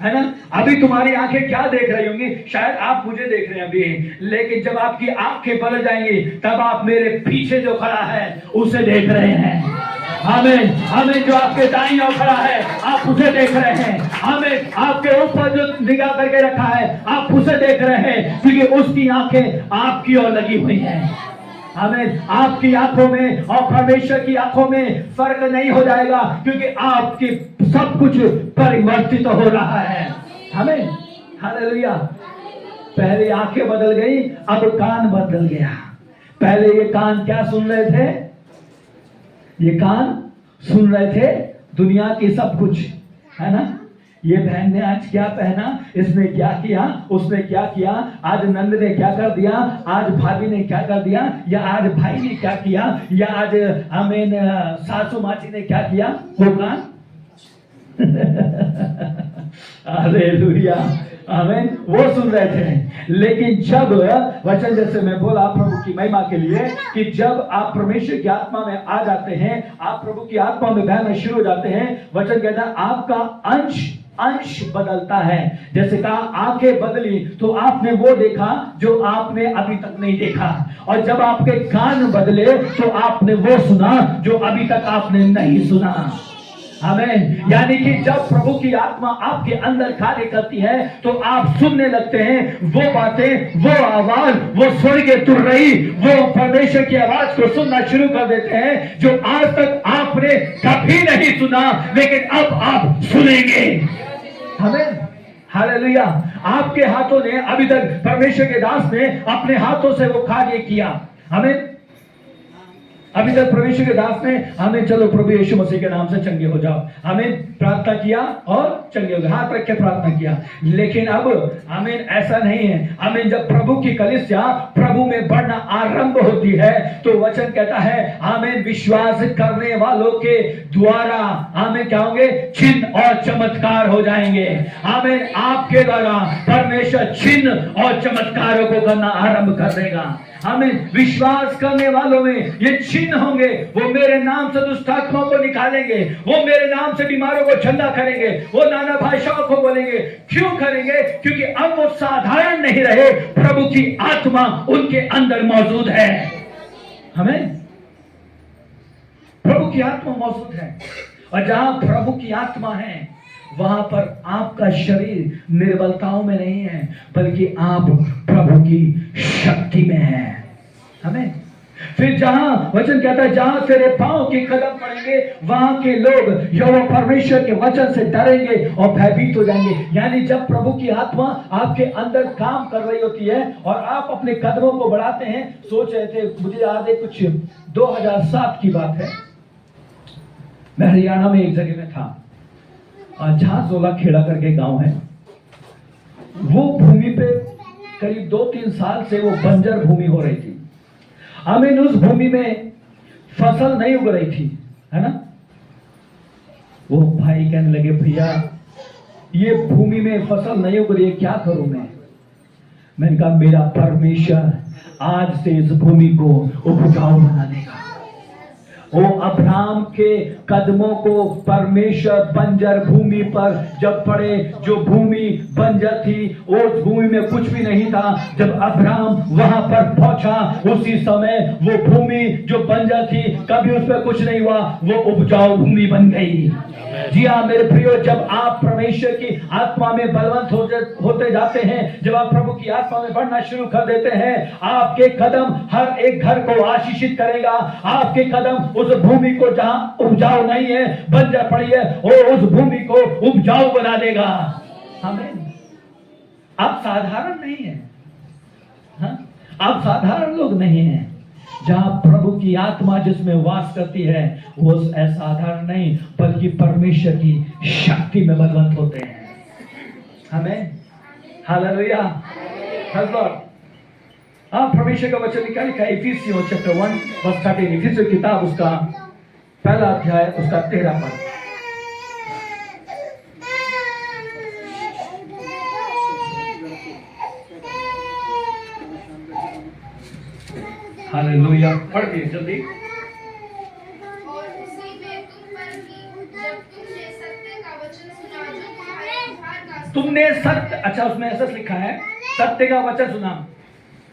है ना। अभी तुम्हारी आंखें क्या देख रही होंगी? शायद आप मुझे देख रहे हैं अभी, लेकिन जब आपकी आंखें बदल जाएंगी तब आप मेरे पीछे जो खड़ा है उसे देख रहे हैं। हमें जो आपके दाईं ओर खड़ा है आप उसे देख रहे हैं। हमें आपके ऊपर जो निगाह करके रखा है आप उसे देख रहे हैं, क्योंकि उसकी आंखें आपकी ओर लगी हुई हैं। हमें आपकी आंखों में और परमेश्वर की आंखों में फर्क नहीं हो जाएगा, क्योंकि आपकी सब कुछ परिवर्तित हो रहा है। हमें हालेलुया। पहले आंखें बदल गई, अब कान बदल गया। पहले ये कान क्या सुन रहे थे? ये कान सुन रहे थे दुनिया की सब कुछ, है ना। ये बहन ने आज क्या पहना, इसने क्या किया, उसने क्या किया, आज नंद ने क्या कर दिया, आज भाभी ने क्या कर दिया, या आज भाई ने क्या किया, या आज हमें सासू माची ने क्या किया, वो कान। हालेलुया। आमीन। वो सुन रहे थे। लेकिन जब वचन, जैसे मैं बोला प्रभु की महिमा के लिए, कि जब आप परमेश्वर की आत्मा में आ जाते हैं, आप प्रभु की आत्मा में बहना शुरू हो जाते हैं, वचन कहता है आपका अंश अंश बदलता है। जैसे कहा आंखें बदली तो आपने वो देखा जो आपने अभी तक नहीं देखा, और जब आपके कान बदले तो आपने वो सुना जो अभी तक आपने नहीं सुना। आमीन। यानी कि जब प्रभु की आत्मा आपके अंदर कार्य करती है तो आप सुनने लगते हैं वो बातें, वो आवाज, वो स्वर्गीय तुर्रई, वो परमेश्वर की आवाज को सुनना शुरू कर देते हैं जो आज तक आपने कभी नहीं सुना, लेकिन अब आप सुनेंगे। आमीन। हालेलुया। आपके हाथों ने अभी तक, परमेश्वर के दास ने अपने हाथों से वो कार्य किया। आमीन। अभी तक परमेश्वर के दास ने हमें, चलो प्रभु यीशु मसीह के नाम से चंगे हो जाओ, हमें प्रार्थना किया और चंगे हो गए, हाथ रख के प्रार्थना किया। लेकिन अब आमीन ऐसा नहीं है। आमीन। जब प्रभु की कलीसिया प्रभु में बढ़ना आरंभ होती है तो वचन कहता है आमीन, विश्वास करने वालों के द्वारा आमीन क्या होंगे? चिन्ह और चमत्कार हो जाएंगे। आमीन। आपके द्वारा परमेश्वर चिन्ह और चमत्कारों को करना आरंभ कर देगा। हमें विश्वास करने वालों में ये चिन्ह होंगे। वो मेरे नाम से दुष्ट आत्माओं को निकालेंगे, वो मेरे नाम से बीमारों को ठंडा करेंगे, वो नाना भाषाओं को बोलेंगे। क्यों करेंगे? क्योंकि अब वो साधारण नहीं रहे, प्रभु की आत्मा उनके अंदर मौजूद है। हमें प्रभु की आत्मा मौजूद है, और जहां प्रभु की आत्मा है वहां पर आपका शरीर निर्बलताओं में नहीं है, बल्कि आप प्रभु की शक्ति में हैं। हमें फिर जहां वचन कहता है जहां तेरे पांव के कदम पड़ेंगे वहां के लोग यहोवा परमेश्वर के वचन से डरेंगे और भयभीत हो जाएंगे। यानी जब प्रभु की आत्मा आपके अंदर काम कर रही होती है और आप अपने कदमों को बढ़ाते हैं। सोच रहे थे, मुझे याद है कुछ 2007 की बात है, मैं हरियाणा में एक जगह में था, झांसोला खेड़ा करके गांव है। वो भूमि पे करीब 2-3 साल से वो बंजर भूमि हो रही थी। आमीन। उस भूमि में फसल नहीं उग रही थी, है ना। वो भाई कहने लगे, भैया ये भूमि में फसल नहीं उग रही है, क्या करूं मैं? मैंने कहा मेरा परमेश्वर आज से इस भूमि को उपजाऊ बना देगा। वो अब्राहम के कदमों को परमेश्वर बंजर भूमि पर जब पड़े, जो भूमि बंजर थी, उस भूमि में कुछ भी नहीं था, जब अब्राहम वहां पर पहुंचा उसी समय वो भूमि जो बंजर थी, कभी उस पर कुछ नहीं हुआ, वो उपजाऊ भूमि बन गई। जी हाँ मेरे प्रियो, जब आप परमेश्वर की आत्मा में बलवंत होते जाते हैं, जब आप प्रभु की आत्मा में बढ़ना शुरू कर देते हैं, आपके कदम हर एक घर को आशीषित करेगा। आपके कदम उस भूमि को जहां उपजाऊ नहीं है, बंजर पड़ी है, वो उस भूमि को उपजाऊ बना देगा। आमीन। आप साधारण नहीं है, हाँ? आप साधारण लोग नहीं हैं। जहां प्रभु की आत्मा जिसमें वास करती है वो असाधारण नहीं, बल्कि परमेश्वर की शक्ति में बलवंत होते हैं। हमें हालेलुया। परमेश्वर का वचन लिखा है इफिसियों चैप्टर 1 वर्स 13। इफिसियों किताब उसका पहला अध्याय उसका 13 पद। हालेलुया। पढ़िए जल्दी। और उसी में तुम पर भी जब तुमने सत्य का वचन सुना जो तुम्हारे उद्धार का तुमने सत्य, अच्छा उसमें ऐसा लिखा है सत्य का वचन सुना।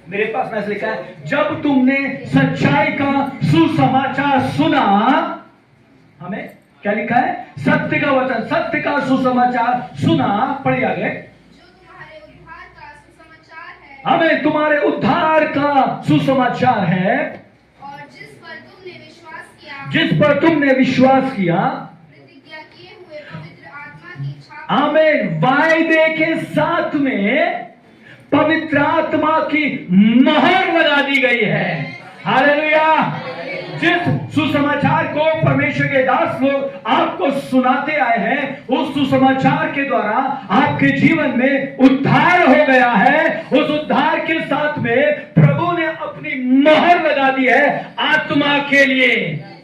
मेरे पास में ऐसा लिखा है जब तुमने सच्चाई का सुसमाचार सुना। हमें क्या लिखा है? सत्य का वचन, सत्य का सुसमाचार सुना। पढ़िए आगे। हमें तुम्हारे उद्धार का सुसमाचार है, और जिस पर तुमने विश्वास किया, प्रतिज्ञा किए हुए पवित्र आत्मा की छाप। आमीन। वायदे के साथ में पवित्र आत्मा की मोहर लगा दी गई है। हालेलुया। जिस सुसमाचार को परमेश्वर के दास लोग आपको सुनाते आए हैं, उस सुसमाचार के द्वारा आपके जीवन में उद्धार हो गया है। उस उद्धार के साथ में प्रभु ने अपनी मोहर लगा दी है आत्मा के लिए।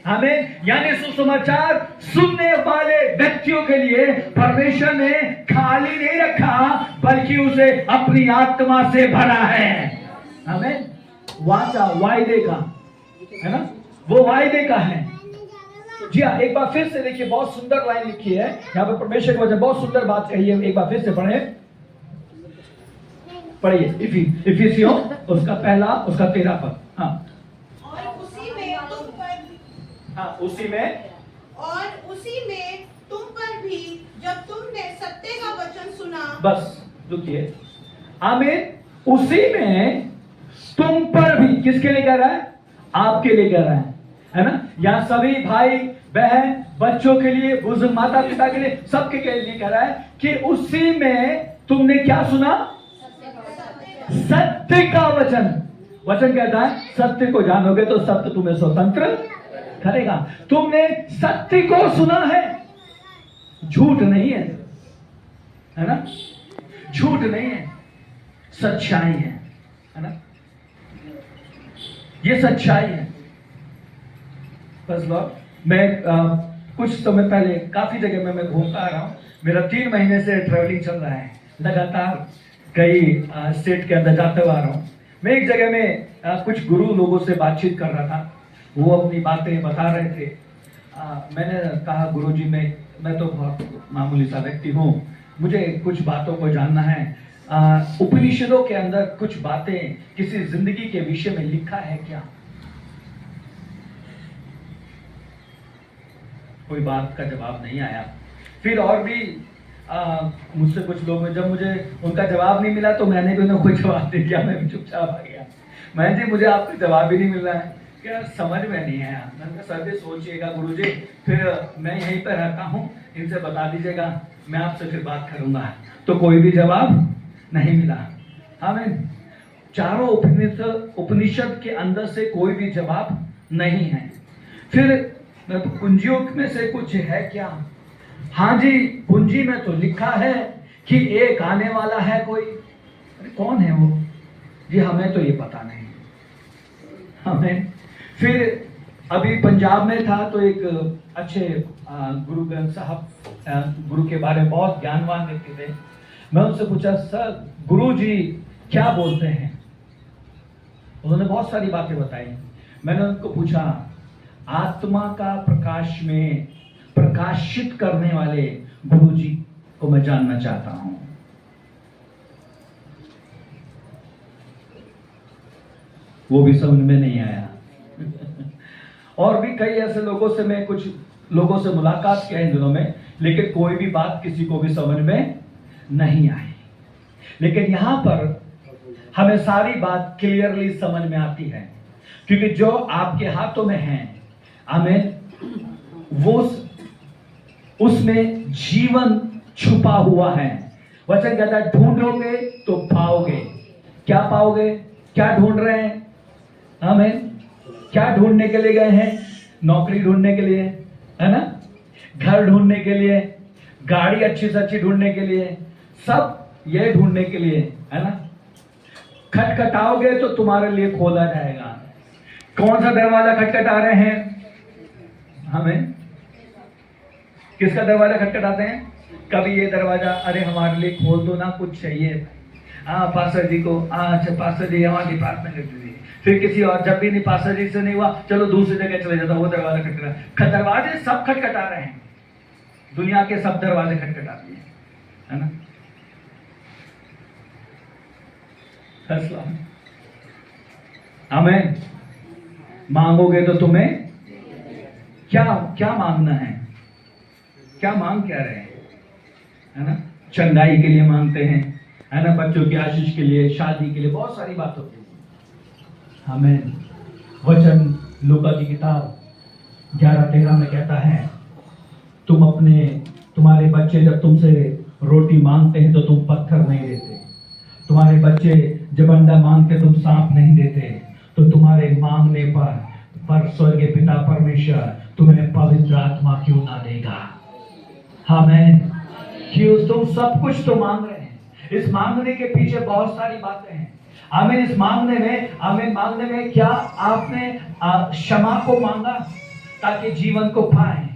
हमें यानी सुसमाचार सुनने वाले व्यक्तियों के लिए परमेश्वर ने खाली नहीं रखा, बल्कि उसे अपनी आत्मा से भरा है। हमें वाचा वायदे का है ना, वो वायदे का है। जी हाँ, एक बार फिर से देखिए, बहुत सुंदर लाइन लिखी है यहाँ पे, परमेश्वर के वचन बहुत सुंदर बात कही है। एक बार फिर से पढ़िए इफिसियों उसका पहला उसका 13 पद। हाँ और उसी में तुम पर हाँ, उसी में तुम पर भी जब तुमने सत्य का वचन सुना। बस रुकिए, आमीन। उसी में तुम पर भी, किसके लिए कह रहा है? आपके लिए कह रहा है ना? यहाँ सभी भाई बहन, बच्चों के लिए, बुजुर्ग, माता पिता के लिए, सबके के लिए कह रहा है कि उसी में तुमने क्या सुना? सत्य का वचन। वचन कहता है सत्य को जानोगे तो सत्य तुम्हें स्वतंत्र करेगा। तुमने सत्य को सुना है, झूठ नहीं है ना? झूठ नहीं है, सच्चाई है ना? ये सच्चाई है। बस मैं कुछ समय पहले काफी जगह में मैं घूमता आ रहा हूँ। मेरा 3 महीने से ट्रैवलिंग चल रहा है, लगातार कई स्टेट के अंदर जाते हुआ आ रहा हूँ। मैं एक जगह में कुछ गुरु लोगों से बातचीत कर रहा था, वो अपनी बातें बता रहे थे। मैंने कहा गुरुजी, मैं तो बहुत मामूली सा व्यक्ति हूँ, मुझे कुछ बातों को जानना है। उपनिषदों के अंदर कुछ बातें किसी जिंदगी के विषय में लिखा है क्या? कोई बात का जवाब नहीं आया। फिर और भी मुझसे कुछ लोग, जब मुझे उनका जवाब नहीं मिला तो मैंने भी उन्हें कोई जवाब दे दिया, मैं भी चुपचाप आ गया। मैं जी मुझे आपका जवाब ही नहीं मिल रहा है, क्या समझ में नहीं आया। मैंने कहा सर जी सोचिएगा गुरुजी, फिर मैं यहीं पर रहता हूँ, इनसे बता दीजिएगा, मैं आपसे फिर बात करूंगा। तो कोई भी जवाब नहीं मिला। आमीन। चारों उपनिषद के अंदर से कोई भी जवाब नहीं है। फिर कुंजियों में से कुछ है क्या? हाँ जी, कुंजी में तो लिखा है कि एक आने वाला है कोई। अरे कौन है वो? जी हमें तो ये पता नहीं। हमें फिर अभी पंजाब में था तो एक अच्छे गुरु ग्रंथ साहब गुरु के बारे में बहुत ज्ञानवान व्यक्ति थे। मैं उनसे पूछा, सर गुरु जी क्या बोलते हैं? उन्होंने बहुत सारी बातें बताई। मैंने उनको पूछा, आत्मा का प्रकाश में प्रकाशित करने वाले गुरु जी को मैं जानना चाहता हूं। वो भी समझ में नहीं आया। और भी कई ऐसे लोगों से, मैं कुछ लोगों से मुलाकात किया इन दिनों में, लेकिन कोई भी बात किसी को भी समझ में नहीं आई। लेकिन यहां पर हमें सारी बात क्लियरली समझ में आती है, क्योंकि जो आपके हाथों में है, आमीन, वो उसमें जीवन छुपा हुआ है। वचन कहता है ढूंढोगे तो पाओगे। क्या पाओगे? क्या ढूंढ रहे हैं? आमीन। क्या ढूंढने के लिए गए हैं? नौकरी ढूंढने के लिए, है ना? घर ढूंढने के लिए, गाड़ी अच्छी से अच्छी ढूंढने के लिए, सब ये ढूंढने के लिए, है ना? खटखटाओगे तो तुम्हारे लिए खोला जाएगा। कौन सा दरवाजा खटखटा रहे हैं? हमें किसका दरवाजा खटखटाते हैं? कभी ये दरवाजा, अरे हमारे लिए खोल दो ना, कुछ चाहिए। पास्टर जी को, अच्छा पास्टर जी हमारे डिपार्टमेंट में दीजिए। फिर किसी और, जब भी नहीं पास्टर जी से नहीं हुआ, चलो दूसरी जगह चले जाता, वो दरवाजा खटखटा। दरवाजे सब खटखटा रहे हैं, दुनिया के सब दरवाजे खटखटा दिए, है ना? आमीन। मांगोगे तो तुम्हें क्या क्या मांगना है? क्या मांग क्या रहे हैं, है ना? चंगाई के लिए मांगते हैं, है ना? बच्चों की आशीष के लिए, शादी के लिए, बहुत सारी बात होती है। आमीन। वचन लूका की किताब 11:13 में कहता है, तुम्हारे बच्चे जब तुमसे रोटी मांगते हैं तो तुम पत्थर नहीं देते, तुम्हारे बच्चे जब अंडा मांगते तुम सांप नहीं देते, तो तुम्हारे मांगने पर स्वर्गीय पिता परमेश्वर तुम्हें पवित्र आत्मा क्यों ना देगा? आमीन। क्यों? तुम सब कुछ तो मांग रहे हैं। इस मांगने के पीछे बहुत सारी बातें हैं। आमीन। इस मांगने में क्या आपने क्षमा को मांगा ताकि जीवन को पाए,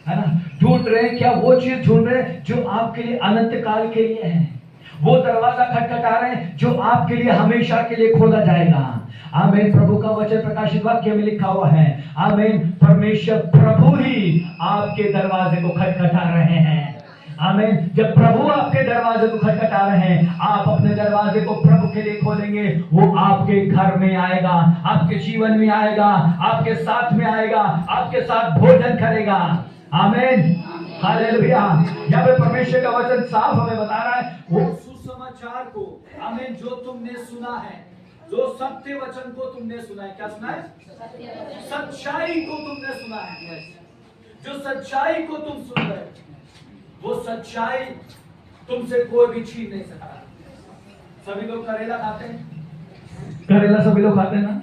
है ना? ढूंढ रहे हैं क्या वो चीज ढूंढ रहे हैं जो आपके लिए अनंत काल के लिए है? वो दरवाजा खटखटा रहे हैं जो आपके लिए हमेशा के लिए खोला जाएगा। आमीन। प्रभु का वचन प्रकाशित वाक्य में लिखा हुआ है, आमीन, परमेश्वर प्रभु ही आपके दरवाजे को खटखटा रहे हैं। आमीन। जब प्रभु आपके दरवाजे को खटखटा रहे हैं, आप अपने दरवाजे को प्रभु के लिए खोलेंगे, वो आपके घर में आएगा, आपके जीवन में आएगा, आपके साथ में आएगा, आपके साथ भोजन करेगा। आमीन। हालेलुया। यहाँ पे परमेश्वर का वचन साफ हमें बता रहा है, वो सुसमाचार को, आमीन, जो तुमने सुना है, जो सत्य वचन को तुमने सुना है, क्या सुना है? सच्चाई को तुमने सुना है। जो सच्चाई को तुम सुन रहे हो, वो सच्चाई तुमसे कोई भी छीन नहीं सकता। सभी लोग करेला खाते हैं, करेला सभी लोग खाते हैं ना।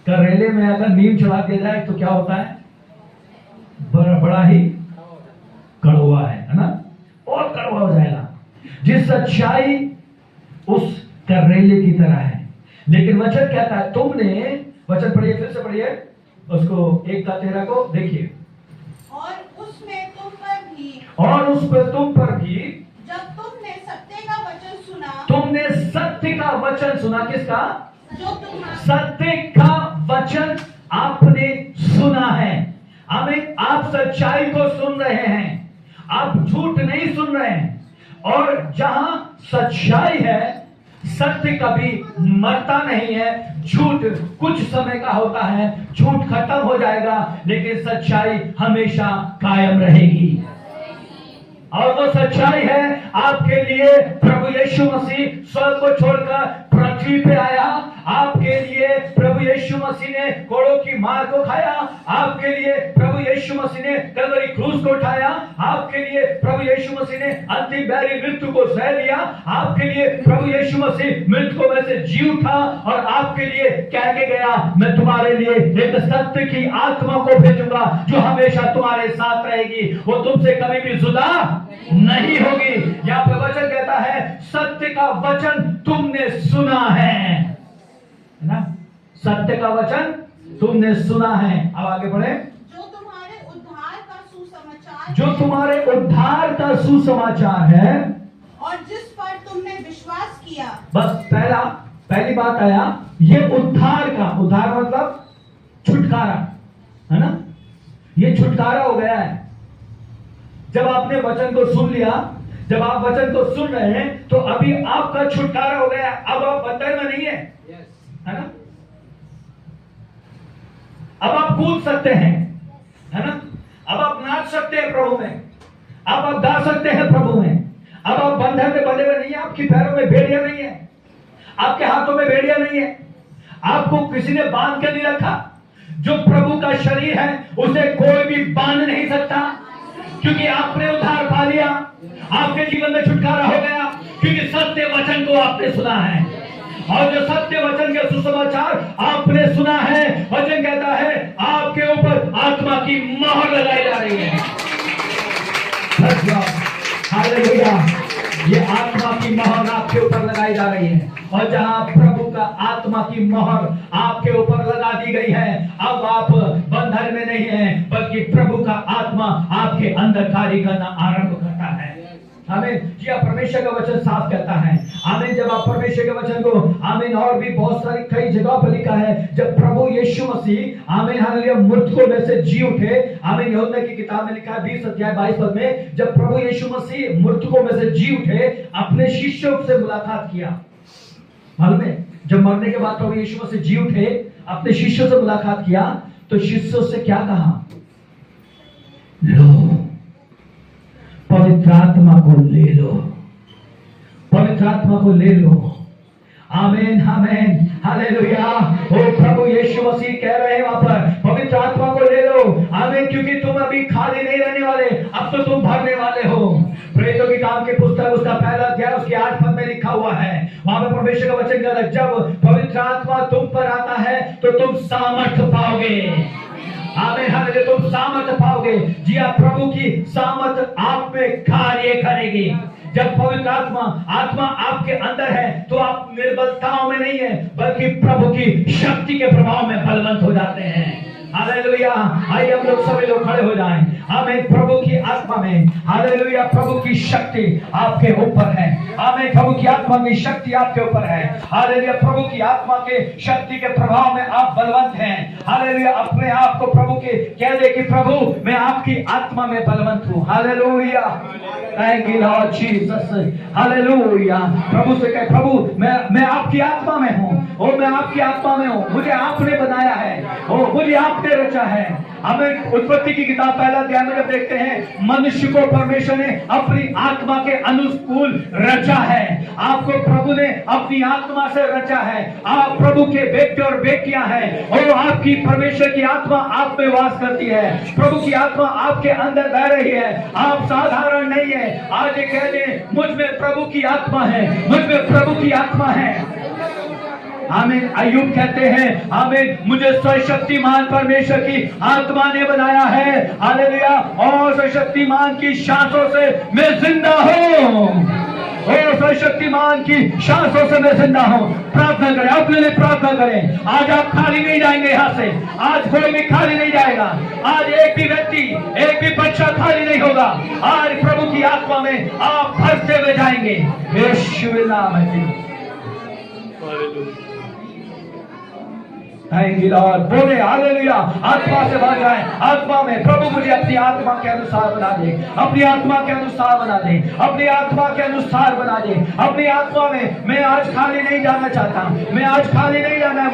करेले में अगर नीम चढ़ा दिया जाए तो क्या होता है? बड़ा ही कड़वा है ना, और कड़वा हो जाएगा। जिस सच्चाई उस करेले की तरह है, लेकिन वचन कहता है, तुमने, वचन पढ़िए, फिर से पढ़िए उसको 1:13 को देखिए। और उसमें तुम पर भी, और उस पर तुम पर भी, जब तुमने सत्य का वचन सुना, तुमने सत्य का वचन सुना। किसका? जो तुम्हारा सत्य का वचन आपने सुना है। आमीन। आप सच्चाई को सुन रहे हैं, आप झूठ नहीं सुन रहे हैं। और जहां सच्चाई है, सत्य कभी मरता नहीं है। झूठ कुछ समय का होता है, झूठ खत्म हो जाएगा, लेकिन सच्चाई हमेशा कायम रहेगी। और वो सच्चाई है, आपके लिए प्रभु यीशु मसीह स्वर्ग को छोड़कर पृथ्वी पे आया। आपके लिए प्रभु यीशु मसीह ने कोड़ों की मार को खाया। आपके लिए प्रभु यीशु मसीह ने कलवरी क्रूस को उठाया। आपके लिए प्रभु यीशु मसीह ने अंतिम बैरी मृत्यु को सह लिया। आपके लिए प्रभु यीशु मसीह मृतकों में से जी उठा और आपके लिए कह के गया, मैं तुम्हारे लिए एक सत्य की आत्मा को भेजूंगा जो हमेशा तुम्हारे साथ रहेगी, वो तुमसे कभी भी जुदा नहीं होगी। यहाँ पे वचन कहता है, सत्य का वचन तुमने सुना है ना, सत्य का वचन तुमने सुना है। अब आगे बढ़े। जो तुम्हारे उद्धार का सुसमाचार, जो तुम्हारे उद्धार का सुसमाचार है, और जिस पर तुमने विश्वास किया। बस पहली बात आया, ये उद्धार का, उद्धार मतलब छुटकारा है ना, ये छुटकारा हो गया है। जब आपने वचन को सुन लिया, जब आप वचन को सुन रहे हैं, तो अभी आपका छुटकारा हो गया। अब आप बंधन में नहीं है, है ना। अब आप कूद सकते हैं, है ना। अब आप नाच सकते हैं प्रभु में, अब आप गा सकते हैं प्रभु में। अब आप बंधन में बंधे हुए नहीं है, आपकी पैरों में भेड़िया नहीं है, आपके हाथों में भेड़िया नहीं है, आपको किसी ने बांध के नहीं रखा। जो प्रभु का शरीर है, उसे कोई भी बांध नहीं सकता, क्योंकि आपने उद्धार पा लिया, आपके जीवन में छुटकारा हो गया, क्योंकि सत्य वचन को आपने सुना है। और जो सत्य वचन के सुसमाचार आपने सुना है, वचन कहता है आपके ऊपर आत्मा की मोहर लगाई जा रही है। हालेलुया। ये आत्मा की मोहर आपके ऊपर लगाई जा रही है, और जहां प्रभु का आत्मा की मोहर आपके ऊपर लगा दी गई है, अब आप बंधन में नहीं हैं, बल्कि प्रभु का आत्मा आपके अंदर कार्य करना आरंभ करता है। आमीन। जी, परमेश्वर का वचन साफ कहता है। आमीन। जब आप परमेश्वर के वचन को, आमीन, और भी बहुत सारी कई जगह पर लिखा है, जब प्रभु यीशु मसीह, आमीन, हालेलुया, मृतकों में से जी उठे। आमीन। यूहन्ना की किताब में लिखा है 20:22 में, जब प्रभु यीशु मसीह मृतकों में से जी उठे, अपने शिष्यों से मुलाकात किया। मालूम है, जब मरने के बाद प्रभु यीशु मसीह जी उठे, अपने शिष्यों से मुलाकात किया, तो शिष्यों से क्या कहा? लो, पवित्र आत्मा को ले लो, पवित्र आत्मा को ले लो। आमीन, आमीन, हालेलुया। ओ प्रभु यीशु मसीह कह रहे हैं वहां पर, पवित्र आत्मा को ले लो। आमीन। क्योंकि तुम अभी खाली नहीं रहने वाले, अब तो तुम भरने वाले हो। प्रेरितों की काम की पुस्तक उसका पहला अध्याय उसके 8 पद में लिखा हुआ है। वहां पर परमेश्वर का वचन कहता है, जब पवित्र आत्मा तुम पर आता है तो तुम सामर्थ पाओगे। आमीन, हालेलुया, तुम सामर्थ पाओगे। जी हाँ, प्रभु की सामर्थ आप में कार्य करेगी। जब पवित्र आत्मा आपके अंदर है, तो आप निर्बलताओं में नहीं है, बल्कि प्रभु की शक्ति के प्रभाव में बलवंत हो जाते हैं। हालेलुया। आइए हम लोग सभी लोग खड़े हो जाएं। आमीन। प्रभु की आत्मा में हालेलुया, प्रभु की शक्ति आपके ऊपर है। आमीन। प्रभु की आत्मा की शक्ति आपके ऊपर है। हालेलुया। प्रभु की आत्मा के शक्ति के प्रभाव में आप बलवंत हैं। हालेलुया। अपने आप को प्रभु के कह दे कि प्रभु मैं आपकी आत्मा में बलवंत हूँ। Hallelujah. Thank you Lord Jesus. Hallelujah. प्रभु से कहे प्रभु मैं आपकी आत्मा में हूँ। ओ मैं आपकी आत्मा में हूँ। मुझे आपने बनाया है। ओ मुझे आपने रचा है। हमें उत्पत्ति की किताब पहला अध्याय में जब देखते हैं मनुष्य को परमेश्वर ने अपनी आत्मा के अनुकूल रचा है। आपको प्रभु ने अपनी आत्मा से रचा है। आप प्रभु के बेटे और बेटियां हैं और आपकी परमेश्वर की आत्मा आप में वास करती है। प्रभु की आत्मा आपके अंदर बह रही है। आप साधारण नहीं है। आज ये कह दें मुझ में प्रभु की आत्मा है। मुझ में प्रभु की आत्मा है। आमीन। अय्यूब कहते हैं आमीन, मुझे सर्वशक्तिमान परमेश्वर की आत्मा ने बनाया है। हालेलुया। और सर्वशक्तिमान की सांसों से मैं जिंदा हूँ। और सर्वशक्तिमान की सांसों से मैं जिंदा हूँ। प्रार्थना करें, अपने लिए प्रार्थना करें। आज आप खाली नहीं जाएंगे यहाँ से। आज कोई भी खाली नहीं जाएगा। आज एक भी व्यक्ति, एक भी बच्चा खाली नहीं होगा। आज प्रभु की आत्मा में आप भरते हुए जाएंगे। यीशु के नाम में। Thank you Lord. बोले हालेलुया। आत्मा से भर जाए। आत्मा में प्रभु मुझे अपनी आत्मा के अनुसार बना दे। अपनी आत्मा के अनुसार बना दे। अपनी आत्मा के अनुसार बना दे। अपनी आत्मा में मैं आज खाली नहीं जाना चाहता। मैं आज खाली नहीं जाना है।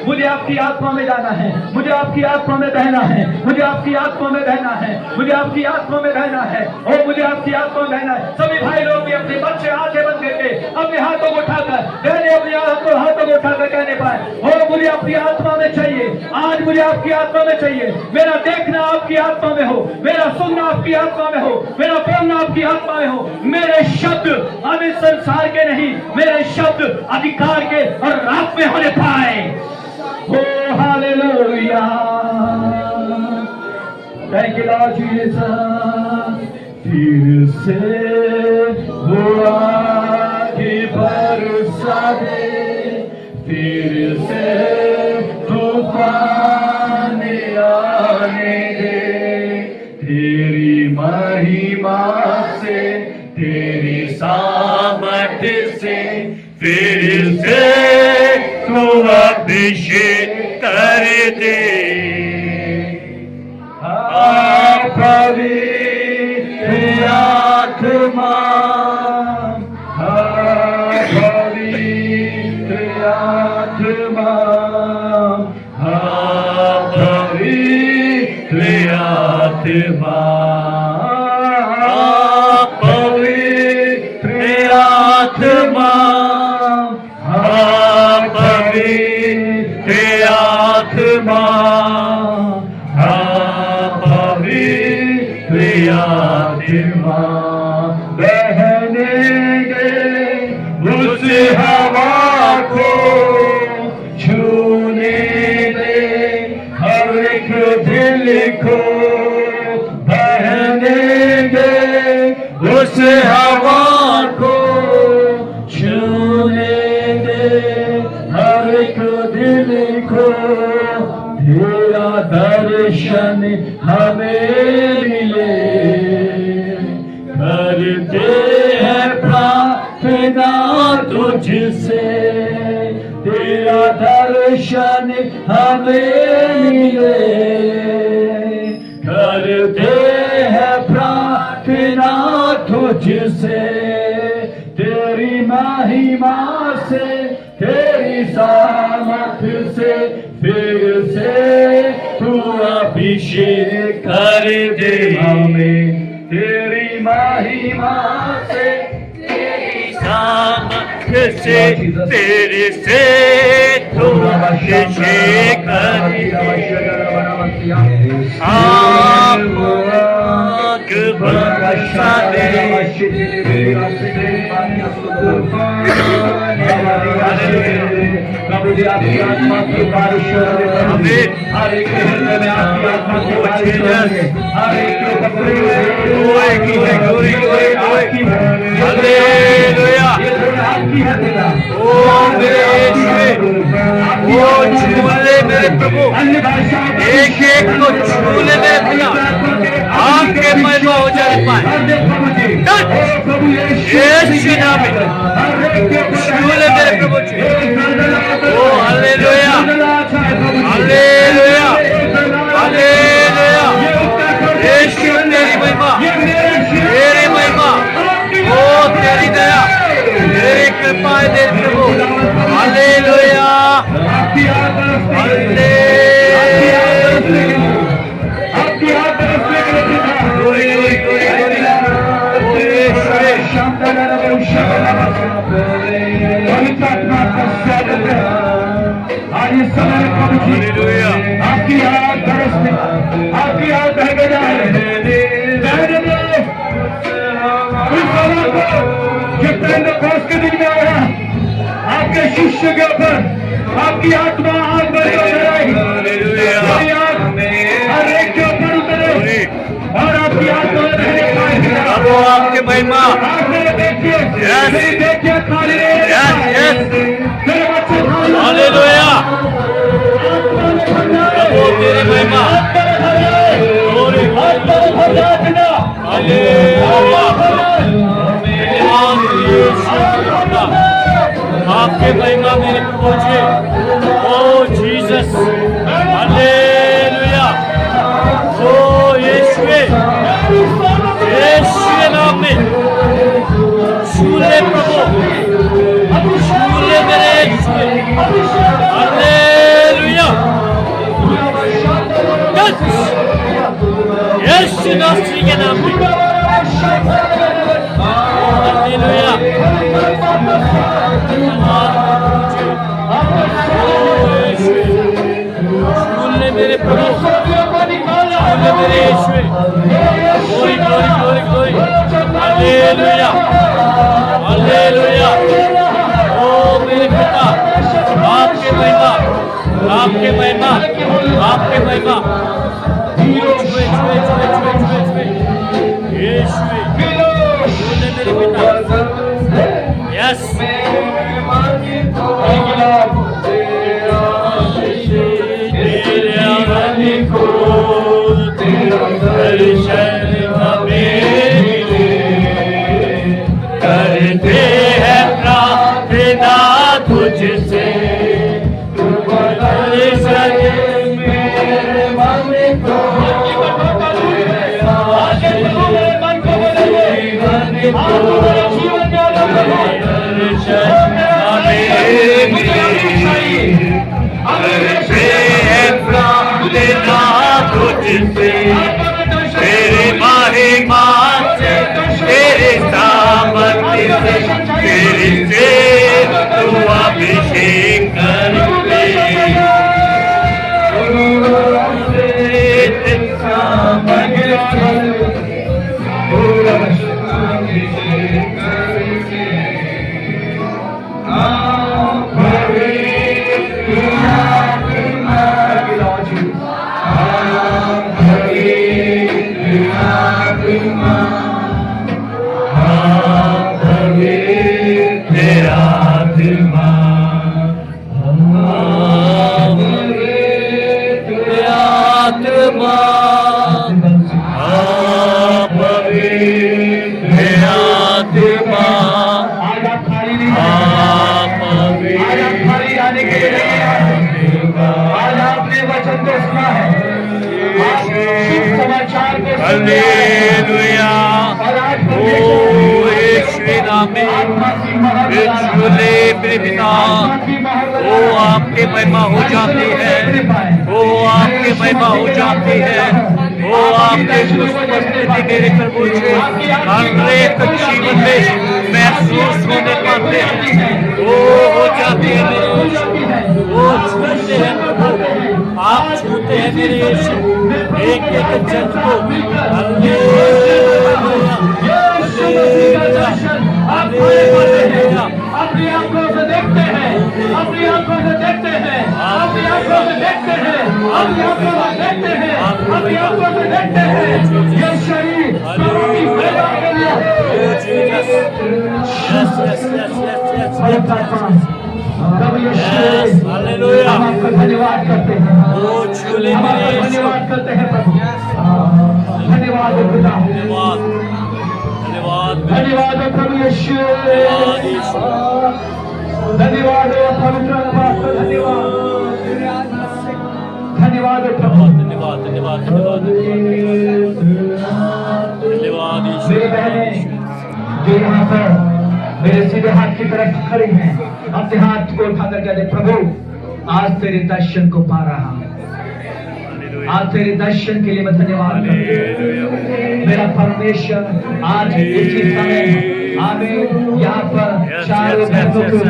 मुझे आपकी आत्मा में जाना है। मुझे आपकी आत्मा में बहना है। मुझे आपकी आत्मा में बहना है। मुझे आपकी आत्मा में बहना है। और मुझे आपकी आत्मा में बहना है। सभी भाई लोग भी अपने बच्चे आंखें बंद करके अपने हाथों को उठाकर कहने, अपने हाथों को उठाकर कहने पाए और मुझे अपनी आत्मा में चाहिए। आज मुझे आपकी आत्मा में चाहिए। मेरा देखना आपकी आत्मा में हो। मेरा सुनना आपकी आत्मा में हो। मेरा बोलना आपकी आत्मा में हो। मेरे शब्द हमें संसार के नहीं, मेरे शब्द अधिकार के और रात में होने पाए। ओ hallelujah. Thank you Lord Jesus. फिर से हुआ कि बरसा दे। फिर से तूफान आने दे। तेरी महिमा से, तेरी सामर्थ से फिर से तू अभिषेक कर दे। पवित्र आत्मा, पवित्र आत्मा, पवित्र आत्मा, पवित्र आत्मा, पवित्र आत्मा, पवित्र आत्मा बहने दे। उस हवा को छूने दे। हर एक दिल को बहने दे। उस हवा को छूने दे। हर एक दिल को तेरा दर्शन हमें मिले। करते हैं प्रार्थना तुझसे, तेरा दर्शन हमें मिले। करते हैं प्रार्थना तुझसे, तेरी महिमा से, तेरी सामर्थ से फिर से तू अभिषेक कर दे हमें। तेरी महिमा से, तेरी सामर्थ से तेरे से तू अभिषेक कर दे। आग बरसा दे। प्रभु जी आपकी आत्मा की बारिश हर एक हृदय में आपकी आत्मा की बारिश करेंगे। हर एक मेरे प्रभु एक एक को छूले मेरे पिता। आपके महिमा हो जाने पाए। यीशु नाम में छूले मेरे प्रभु जी। ओ हालेलुया हालेलुया हालेलुया। यीशु तेरी महिमा तेरी महिमा ओ तेरी दया तेरी कृपा है तेरे प्रभु। हालेलुया आपकी याद बरस में आपकी याद बह जाए के दिन में आया आपके शिष्य के ऊपर आपकी आत्मा आग भर हर एक के ऊपर उतरे और आपकी आत्मा अब वो आपके महिमा देखिए खाली हालेलुया। अब वो तेरी महिमा आपके महिमा मेरे पहुंचे। ओ जीसस हालेलुया। ओ यीशु के नाम में छूले प्रभु छूले मेरे यीशु। हालेलुया यीशु नासरी के नाम में हालेलुया। छूले मेरे प्रभु छूले मेरे Yeshu. Glory glory glory glory hallelujah hallelujah. ओ मेरे पिता आपके महिमा आपके महिमा आपके महिमा छुए छुए छुए छुए छुए छुए यीशु छूले मेरे पिता। यस करते हैं प्रार्थना तुझसे तेरे महिमा से तेरे सामर्थ्य से तेरे से तू अभिषेक करते हालेलुया। ओ यीशु नाम में छूले मेरे पिता। ओ आपके महिमा हो जाती है ओ आपके महिमा हो जाती है ओ आपके उपस्थिति मेरे प्रभु जी हर एक जीवन में महसूस होने पाते हैं। ओ हो जाती है मेरे यीशु वो छूते हैं प्रभु आप छूते हैं मेरे यीशु एक एक जन को। अपनी आंखों से देखते हैं अपनी आंखों से देखते हैं अपनी आंखों से देखते हैं अपनी आंखों से देखते हैं अपनी आंखों से देखते हैं ये शरीर प्रभु की सेवा के लिए हालेलुया। हम आपका धन्यवाद करते हैं ओ छूले मेरे धन्यवाद करते हैं प्रभु धन्यवाद धन्यवाद धन्यवाद धन्यवाद हो प्रभु यीशु, धन्यवाद यीशु। धन्यवाद हो पवित्र आत्मा, धन्यवाद धन्यवाद हो प्रभु। धन्यवाद धन्यवाद धन्यवाद धन्यवाद मेरी बहनें जो यहाँ पर मेरे सीधे हाथ की तरफ खड़ी हैं, अपने हाथ को उठाकर कहते प्रभु आज तेरे दर्शन को पा रहा हूँ, आज तेरे दर्शन के लिए मैं धन्यवाद करता हूँ। मेरा परमेश्वर आज इसी समय आमीन यहाँ पर चारों बहनों के ऊपर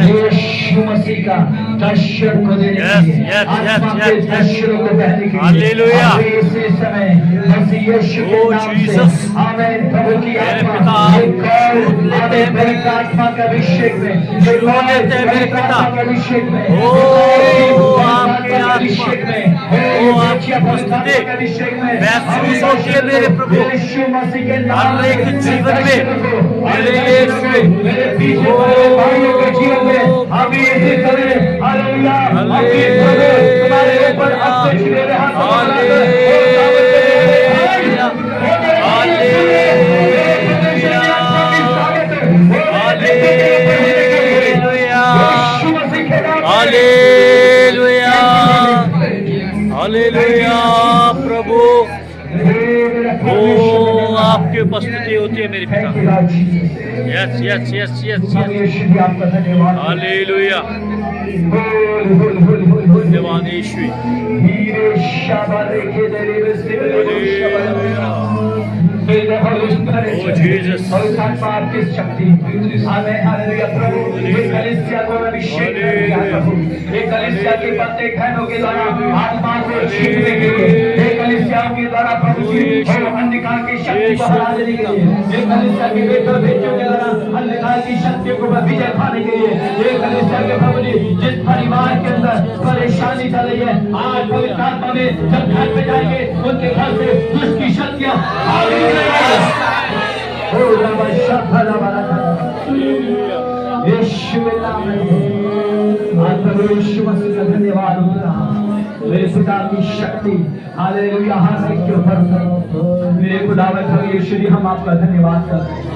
यीशु मसीह का दर्शन को देने के लिए, आत्मा के दर्शनों को बहने के लिए हालेलुया। इसी समय मसीह यीशु के नाम से जीसस। आमीन। प्रभु की आत्मा पिता, एक और आमीन पवित्र आत्मा के अभिषेक में, एक और पवित्र आत्मा के अभिषेक में, ओ आपके अभिषेक में, ओ आपकी उपस्थिति महसूस होती है मेरे प्रभु यीशु मसीह के नाम हर एक जीवन में मेरे यीशु मेरे पीछे पड़े भाइयों के जीवन में अभी इसी तरह हालेलुया अभी प्रभु तुम्हारे ऊपर अपने मेरे हाथ हालेलुया हालेलुया प्रभु ओ आपकी उपस्थिति होती है मेरे पिता। Yes yes yes yes yes hallelujah धन्यवाद यीशु ओ जीसस आपकी शक्ति हमें हालेलुया प्रभु इस कलीसिया को अभिषेक किया प्रभु, ये कलीसिया के प्रत्येक बहनों के द्वारा आत्मा को छीनने के लिए, ये कलीसिया के द्वारा प्रभु जी अंधकार की शक्ति को हरा देने के लिए, ये कलीसिया के बेटों बेटियों के द्वारा अंधकार की शक्ति को विजय पाने के लिए, ये कलीसिया के प्रभु जी जिस परिवार के अंदर परेशानी चल रही है आज पवित्र आत्मा में जब घर पे जाएंगे उनके घर से दुष्ट की शक्तियां यीशु के नाम में आज प्रभु यीशु मसीह का धन्यवाद होता है। मेरे पिता की शक्ति हालेलुया हर एक के ऊपर मेरे खुदावंद प्रभु यीशु जी हम आपका धन्यवाद करते हैं।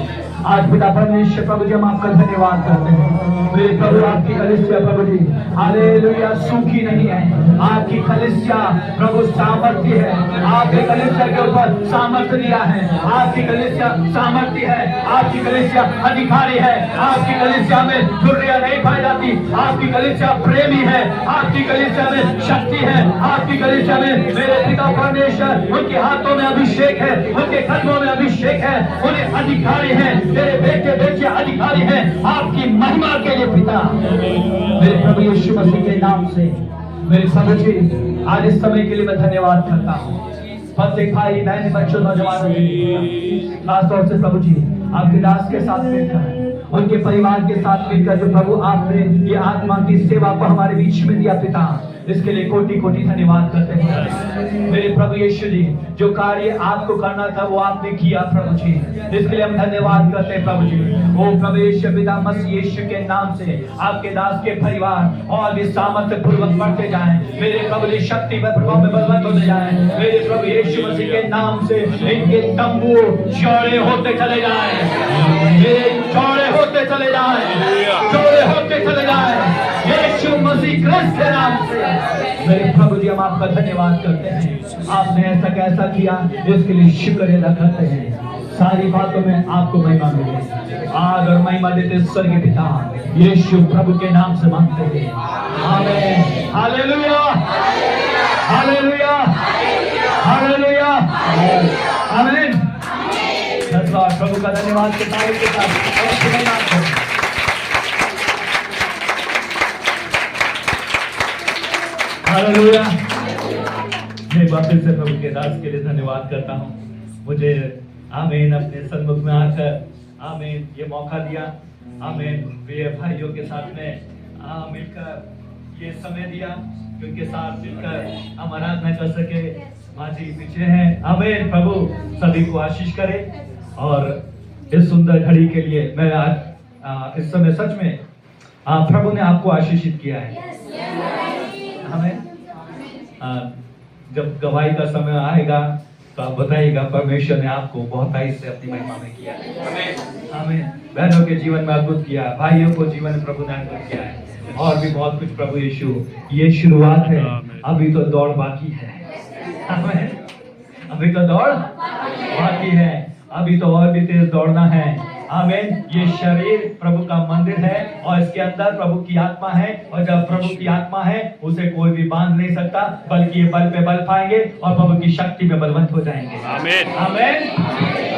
आज पिता परमेश्वर प्रभु जी हम आपका धन्यवाद करते हैं। मेरे प्रभु आपकी कलीसिया प्रभु जी हालेलुया सूखी नहीं है, आपकी कलीसिया प्रभु सामर्थ्य है, आपके कलीसिया के ऊपर सामर्थ्य दिया है, आपकी कलीसिया सामर्थ्य है, आपकी कलीसिया अधिकारी है, आपकी कलीसिया में दुर्या नहीं पाई जाती, आपकी कलीसिया प्रेमी है, आपकी कलीसिया में शक्ति है, आपकी कलीसिया में मेरे पिता परमेश्वर उनके हाथों में अभिषेक है, उनके कदमों में अभिषेक है, उन्हें अधिकारी है, मेरे बेटे बेटे अधिकारी है आपकी महिमा के लिए पिता। मेरे प्रभु यीशु मसीह के नाम से मेरे प्रभु जी आज इस समय के लिए मैं धन्यवाद करता हूँ। प्रत्येक भाई बहन बच्चों नौजवानों के लिए खास तौर से प्रभु जी आपके दास के साथ मिलकर उनके परिवार के साथ मिलकर जो प्रभु आपने ये आत्मा की सेवा को हमारे बीच में दिया पिता, इसके लिए कोटि कोटि धन्यवाद करते हैं। मेरे प्रभु यीशु जी जो कार्य आपको करना था वो आपने किया प्रभु जी, इसके लिए हम धन्यवाद करते हैं प्रभु जी। ओ प्रभु यीशु पिता मसीह यीशु के नाम से आपके दास के परिवार और भी सामर्थ्य पूर्वक बढ़ते जाएं, मेरे प्रभु जी शक्ति में प्रभाव में बलवंत होते जाएं, मेरे प्रभु यीशु मसीह के नाम से इनके तंबू चौड़े होते चले जाएं, मेरे चौड़े होते चले जाएं, चौड़े होते चले जाएं यीशु मसीह क्रिस्त के नाम से। मेरे प्रभु जी हम आपका धन्यवाद करते हैं, आपने ऐसा कैसा किया इसके लिए शुक्र अदा करते हैं। सारी बातों में आपको महिमा मिले, आज और महिमा देते स्वर्गीय पिता यीशु प्रभु के नाम से मांगते हैं, आमीन। हालेलुया हालेलुया हालेलुया आमीन। धन्यवाद प्रभु का धन्यवाद के तारीफ के साथ हालेलुया। मैं वापस से प्रभु के दास के लिए धन्यवाद करता हूँ, मुझे आमीन अपने सन्मुख में आकर आमीन ये मौका दिया, आमीन प्रिय भाइयों के साथ में मिलकर ये समय दिया, क्योंकि साथ मिलकर हम आराधना कर सके। माँ जी पीछे हैं, आमीन। प्रभु सभी को आशीष करे और इस सुंदर घड़ी के लिए मैं आज इस समय सच में प्रभु ने आपको आशीषित किया है। हमें जब गवाही का समय आएगा तो आप बताइएगा परमेश्वर ने आपको बहुत से अपनी महिमा में किया है। आमीन। बहनों के जीवन में अद्भुत किया, भाइयों को जीवन में प्रभु ने अद्भुत किया है, और भी बहुत कुछ प्रभु यीशु। ये शुरुआत है, अभी तो दौड़ बाकी है। आमीन। अभी तो दौड़ बाकी है, अभी तो और भी तेज दौड़ना है। आमीन। ये शरीर प्रभु का मंदिर है और इसके अंदर प्रभु की आत्मा है, और जब प्रभु की आत्मा है उसे कोई भी बांध नहीं सकता, बल्कि ये बल पे बल पाएंगे और प्रभु की शक्ति में बलवंत हो जाएंगे। आमीन। आमीन।